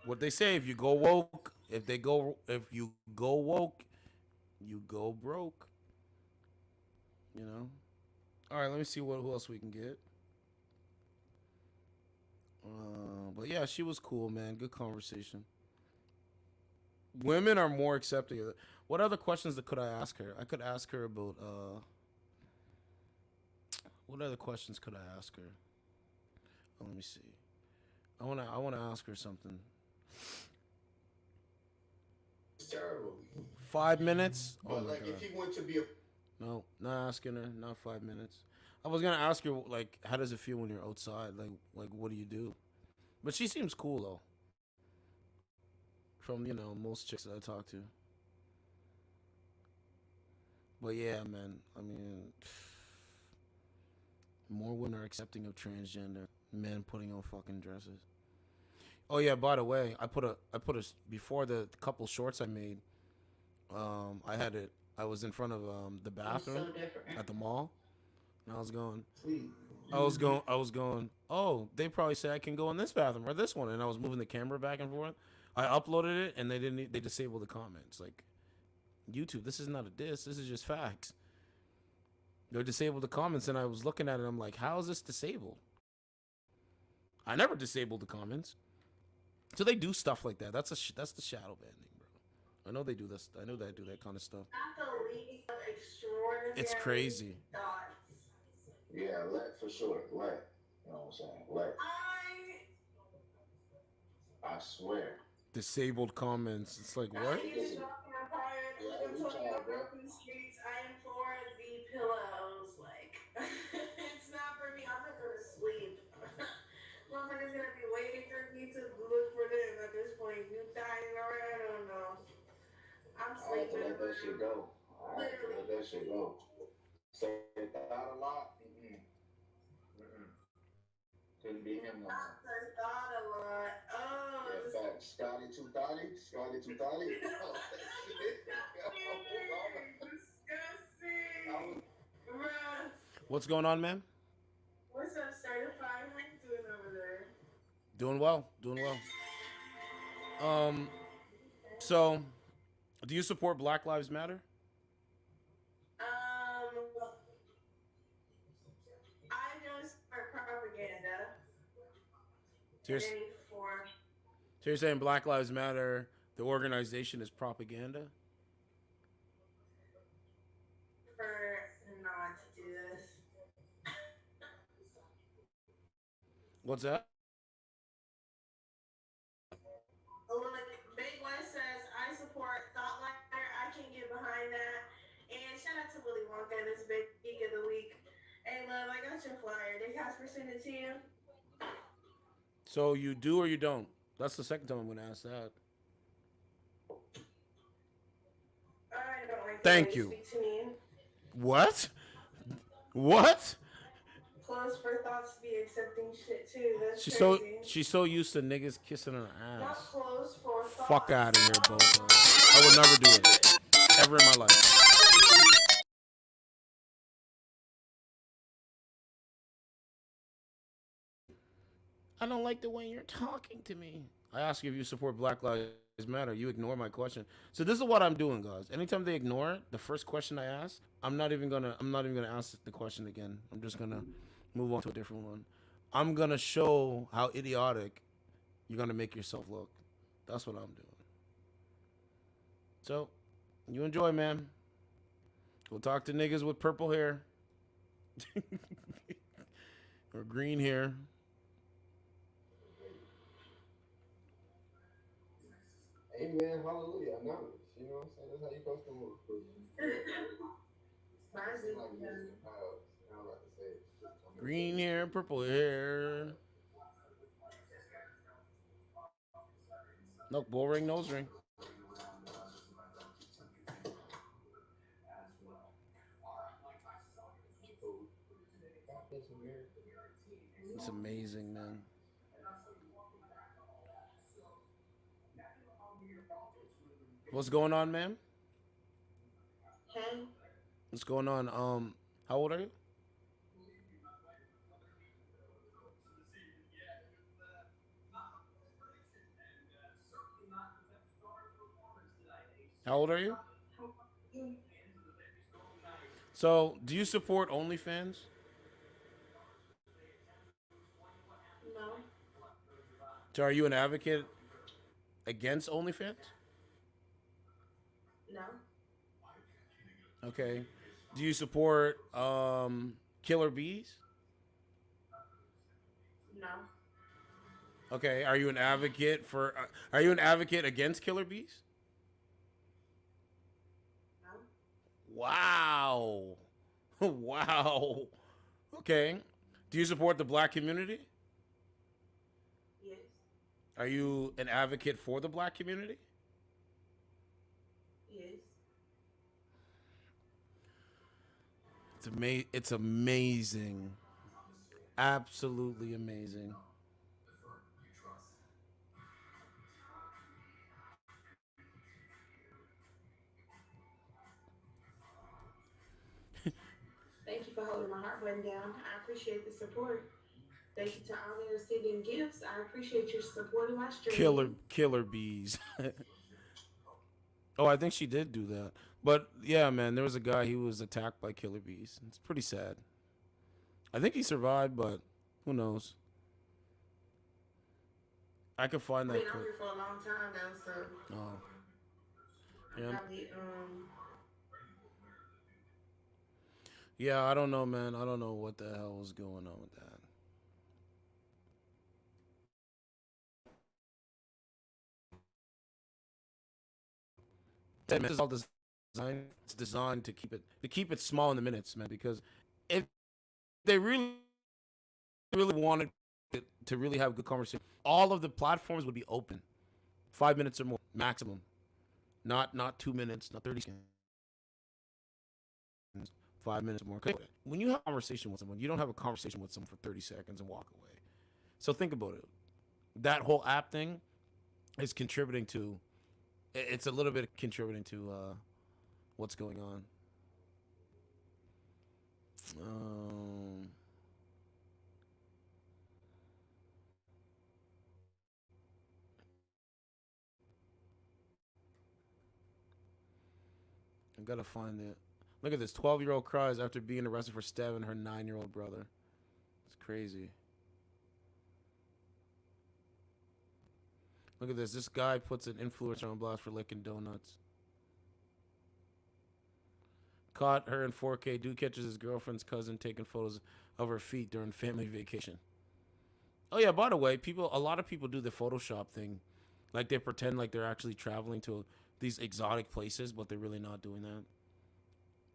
What they say, if you go woke, if you go woke, you go broke. You know. All right, let me see who else we can get. But yeah, she was cool, man. Good conversation. Women are more accepting of it. What other questions could I ask her? I could ask her about what other questions could I ask her? Let me see. I wanna ask her something. It's terrible. 5 minutes? Oh But my like, god. if he went to be a No, not asking her. Not 5 minutes. I was gonna ask her like, how does it feel when you're outside? Like what do you do? But she seems cool though. From most chicks that I talk to. But yeah, man. I mean, more women are accepting of transgender men putting on fucking dresses. Oh yeah, by the way, I put a before the couple shorts I made. I had it. I was in front of the bathroom at the mall, and I was going. Oh, they probably say I can go in this bathroom or this one, and I was moving the camera back and forth. I uploaded it, and they didn't. They disabled the comments. Like YouTube, this is not a diss. This is just facts. They disabled the comments, and I was looking at it. I'm like, how is this disabled? I never disabled the comments. So they do stuff like that. That's the shadow banning, bro. I know they do this. I know they do that kind of stuff. Not the least of extraordinary It's crazy. thoughts. yeah, let for sure, let. You know what I'm saying? Let. I swear. Disabled comments. It's like what? I need to drop my pride. I'm talking about broken streets. I implore the pillows. Like, it's not for me. I'm not going to sleep. Motherfucker's going to be waiting for me to look for them at this point. You dying already? I don't know. I'm I had to sleeping. let that shit go. I had to let that shit go. Say thought a lot. Couldn't be him no more. Thought a lot. Oh, yeah, fact. Scotty too thotty. Scotty too thotty. Oh, disgusting. Bruh. What's going on, man? What's up, certified? How you doing over there? Doing well. Doing well. So, do you support Black Lives Matter? I don't support propaganda. So you're saying Black Lives Matter, the organization, is propaganda? For not to do this. What's that? Look, Big West says, I support Thought Lighter. I can get behind that. And shout out to Willy Wonka, this big geek of the week. Hey, love, I got your flyer. Did Casper send it to you? So you do or you don't? That's the second time I'm going to ask that. I don't like Thank you. Speak to me. What? What? Closed for thoughts to be accepting shit too. That's She's so used to niggas kissing her not ass. closed for Fuck thoughts. out of here, both. I would never do it ever in my life. I don't like the way you're talking to me. I ask you if you support Black Lives Matter. You ignore my question. So this is what I'm doing, guys. Anytime they ignore it, the first question I ask, I'm not even gonna ask the question again. I'm just gonna move on to a different one. I'm gonna show how idiotic you're gonna make yourself look. That's what I'm doing. So, you enjoy, man. Go talk to niggas with purple hair or green hair. Amen, hallelujah. I know it. You know what I'm saying? That's how you supposed to move. Green hair, purple hair. No, bull ring, nose ring. It's amazing, man. What's going on, man? What's going on? How old are you? How old are you? You? So, do you support OnlyFans? No. So, are you an advocate against OnlyFans? No. Okay. Do you support Killer Bees? No. Okay. Are you an advocate for? Are you an advocate against Killer Bees? No. Wow. Wow. Okay. Do you support the black community? Yes. Are you an advocate for the black community? Yes. It's amazing. Absolutely amazing. Thank you for holding my heart button down. I appreciate the support. Thank you to all that are sending gifts. I appreciate your supporting my stream. Killer Bees. Oh, I think she did do that. But yeah, man, there was a guy, he was attacked by killer bees. It's pretty sad. I think he survived, but who knows? I could find I've that been on clip. here for a long time though, so Oh. I Yeah. probably Yeah, I don't know, man. I don't know what the hell was going on with that. This is all designed. It's designed to keep it small in the minutes, man. Because if they really wanted it to really have good conversation, all of the platforms would be open, 5 minutes or more maximum, not 2 minutes, not 30 seconds, 5 minutes or more. 'Cause when you have a conversation with someone, you don't have a conversation with someone for 30 seconds and walk away. So think about it. That whole app thing is contributing to. It's a little bit contributing to what's going on. I gotta find it. Look at this. 12-year-old cries after being arrested for stabbing her 9-year-old brother. It's crazy. Look at this. This guy puts an influencer on blast for licking donuts. Caught her in 4K. Dude catches his girlfriend's cousin taking photos of her feet during family vacation. Oh yeah, by the way, a lot of people do the Photoshop thing. Like they pretend like they're actually traveling to these exotic places, but they're really not doing that.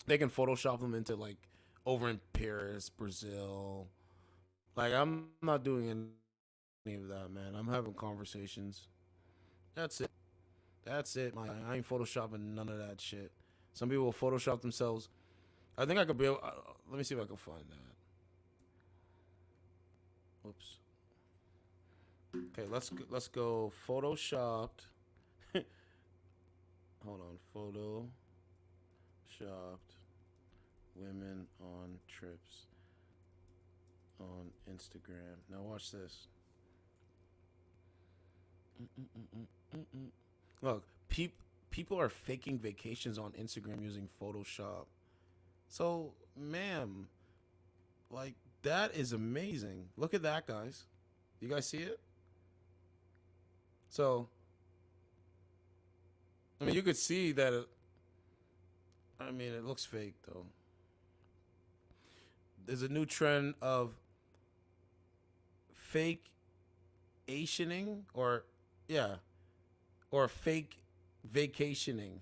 They can Photoshop them into like over in Paris, Brazil. Like I'm not doing any of that, man. I'm having conversations. That's it. That's it, man. I ain't Photoshopping none of that shit. Some people will Photoshop themselves. I think I could be able. Let me see if I can find that. Whoops. Okay, let's go Photoshopped. Hold on, Photoshopped women on trips on Instagram. Now watch this. Look, people are faking vacations on Instagram using Photoshop. So, ma'am, like that is amazing. Look at that, guys. You guys see it? So, I mean, you could see that it looks fake though. There's a new trend of fake Asianing or fake vacationing.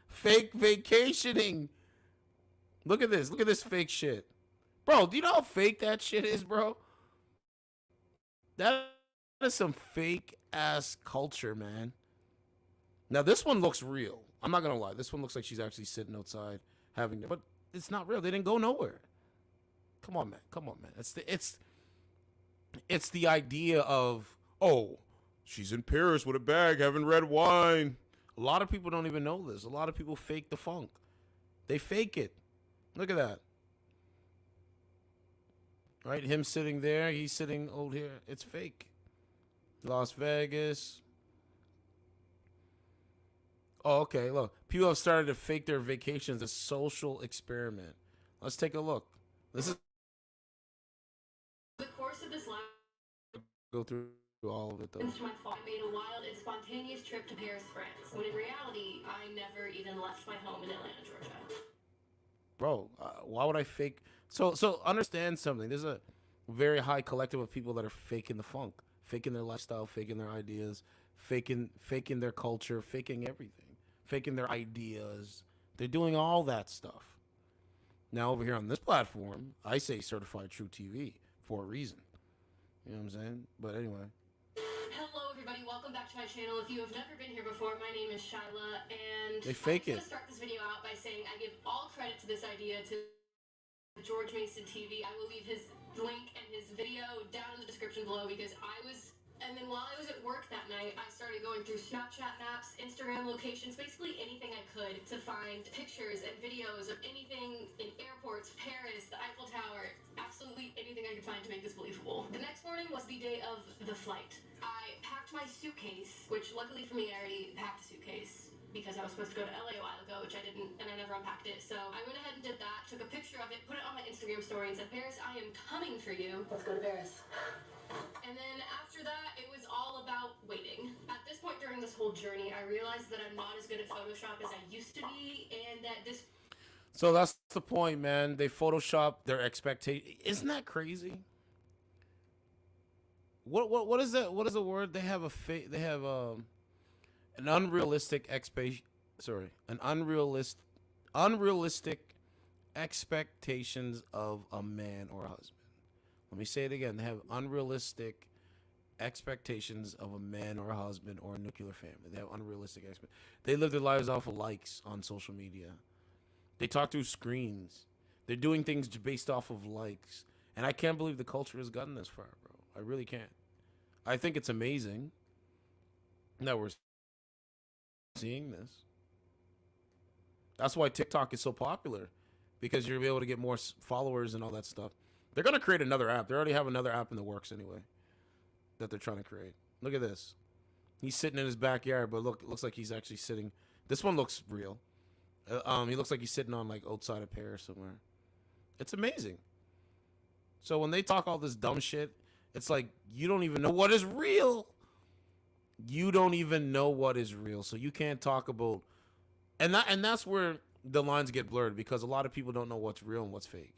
Fake vacationing. Look at this. Look at this fake shit. Bro, do you know how fake that shit is, bro? That is some fake ass culture, man. Now this one looks real. I'm not gonna lie. This one looks like she's actually sitting outside having but it's not real. They didn't go nowhere. Come on, man. Come on, man. It's the idea of, oh, she's in Paris with a bag having red wine. A lot of people don't even know this. A lot of people fake the funk. They fake it. Look at that. Right? Him sitting there. He's sitting over here. It's fake. Las Vegas. Oh, okay. Look, people have started to fake their vacations as social experiment. Let's take a look. This is The course of this life. Go through all of it though. Since my fall, I made a wild and spontaneous trip to Paris, France. When in reality, I never even left my home in Atlanta, Georgia. Bro, why would I fake? So understand something. There's a very high collective of people that are faking the funk, faking their lifestyle, faking their ideas, faking their culture, faking everything, faking their ideas. They're doing all that stuff. Now over here on this platform, I say certified true TV for a reason. You know what I'm saying? But anyway. Hello, everybody. Welcome back to my channel. If you have never been here before, my name is Shyla, and They fake I'm it. going to start this video out by saying I give all credit to this idea to George Mason TV. I will leave his link and his video down in the description below because and then while I was at work that night, I started going through Snapchat maps, Instagram locations, basically anything I could to find pictures and videos of anything in airports, Paris, the Eiffel Tower, absolutely anything I could find to make this believable. The next morning was the day of the flight. I packed my suitcase, which luckily for me, I already packed a suitcase because I was supposed to go to LA a while ago, which I didn't, and I never unpacked it. So I went ahead and did that, took a picture of it, put it on my Instagram story, and said, Paris, I am coming for you. Let's go to Paris. And then after that, it was all about waiting. At this point during this whole journey, I realized that I'm not as good at Photoshop as I used to be, and that this... So that's the point, man. They Photoshop their expectation. Isn't that crazy? What is that? What is the word? They have an unrealistic unrealistic expectations of a man or a husband. Let me say it again. They have unrealistic expectations of a man or a husband or a nuclear family. They have unrealistic They live their lives off of likes on social media. They talk through screens. They're doing things based off of likes. And I can't believe the culture has gotten this far, bro. I really can't. I think it's amazing that we're seeing this. That's why TikTok is so popular, because you're able to get more followers and all that stuff. They're going to create another app. They already have another app in the works anyway that they're trying to create. Look at this. He's sitting in his backyard, but look, it looks like he's actually sitting. This one looks real. He looks like he's sitting on like outside of Paris somewhere. It's amazing. So when they talk all this dumb shit, it's like you don't even know what is real. You don't even know what is real, so you can't talk about. And that's where the lines get blurred, because a lot of people don't know what's real and what's fake.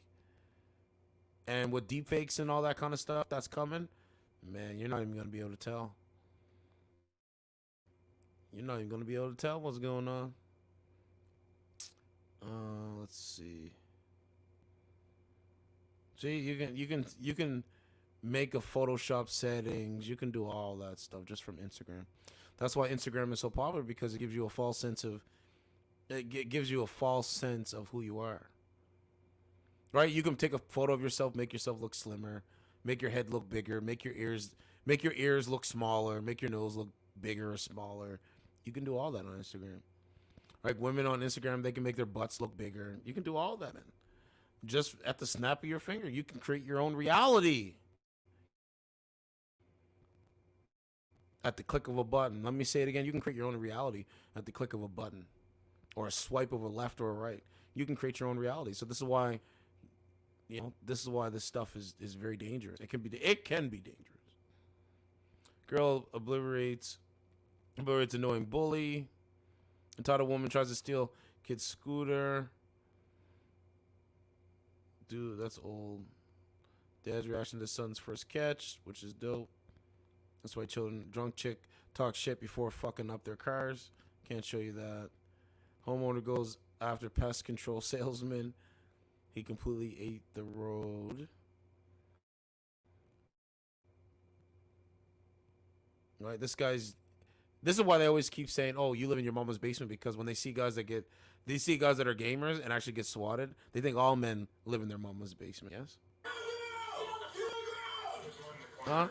And with deepfakes and all that kind of stuff that's coming, man, you're not even going to be able to tell. You're not even going to be able to tell what's going on. Let's see. See, you can make a Photoshop settings. You can do all that stuff just from Instagram. That's why Instagram is so popular, because it gives you a false sense of who you are. Right? You can take a photo of yourself, make yourself look slimmer, make your head look bigger, make your ears look smaller, make your nose look bigger or smaller. You can do all that on Instagram. Like women on Instagram, they can make their butts look bigger. You can do all that, man. Just at the snap of your finger, you can create your own reality. At the click of a button. Let me say it again. You can create your own reality at the click of a button, or a swipe of a left or a right. You can create your own reality. So this is why, this stuff is very dangerous. It can be dangerous. Girl obliterates annoying bully. Entitled woman tries to steal kid's scooter. Dude, that's old. Dad's reaction to son's first catch, which is dope. That's why drunk chick talk shit before fucking up their cars. Can't show you that. Homeowner goes after pest control salesman. He completely ate the road. Right, this is why they always keep saying, "Oh, you live in your mama's basement," because when they see guys that are gamers and actually get swatted, they think all men live in their mama's basement. Yes. Huh?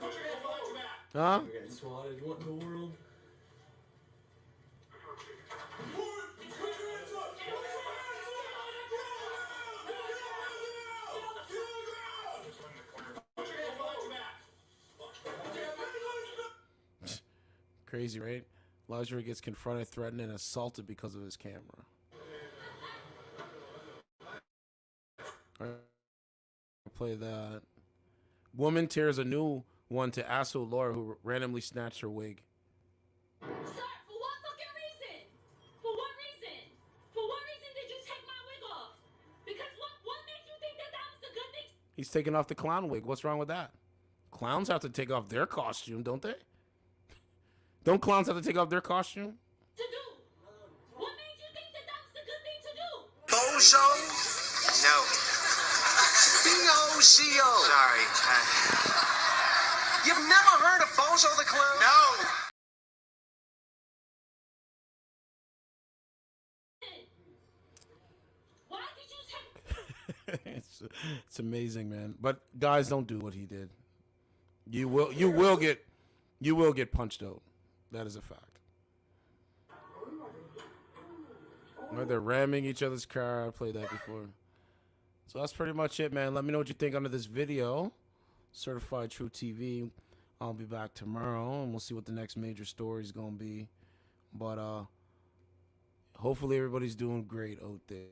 Huh? We're getting swatted. What in the world? Crazy, right? Lingerie gets confronted, threatened, and assaulted because of his camera. All right, play that. Woman tears a new one to asshole lawyer who randomly snatched her wig. Sir, for what fucking reason? For what reason? For what reason did you take my wig off? Because what made you think that was the good thing? He's taking off the clown wig. What's wrong with that? Clowns have to take off their costume, don't they? Don't clowns have to take off their costume? To do? What made you think that was the good thing to do? Bozo? No. B-O-Z-O. Sorry. You've never heard of Bozo the Clown? No. Why did you take... It's amazing, man. But guys, don't do what he did. You will get punched out. That is a fact. Right, they're ramming each other's car. I played that before. So that's pretty much it, man. Let me know what you think under this video. Certified True TV. I'll be back tomorrow, and we'll see what the next major story is going to be. But hopefully everybody's doing great out there.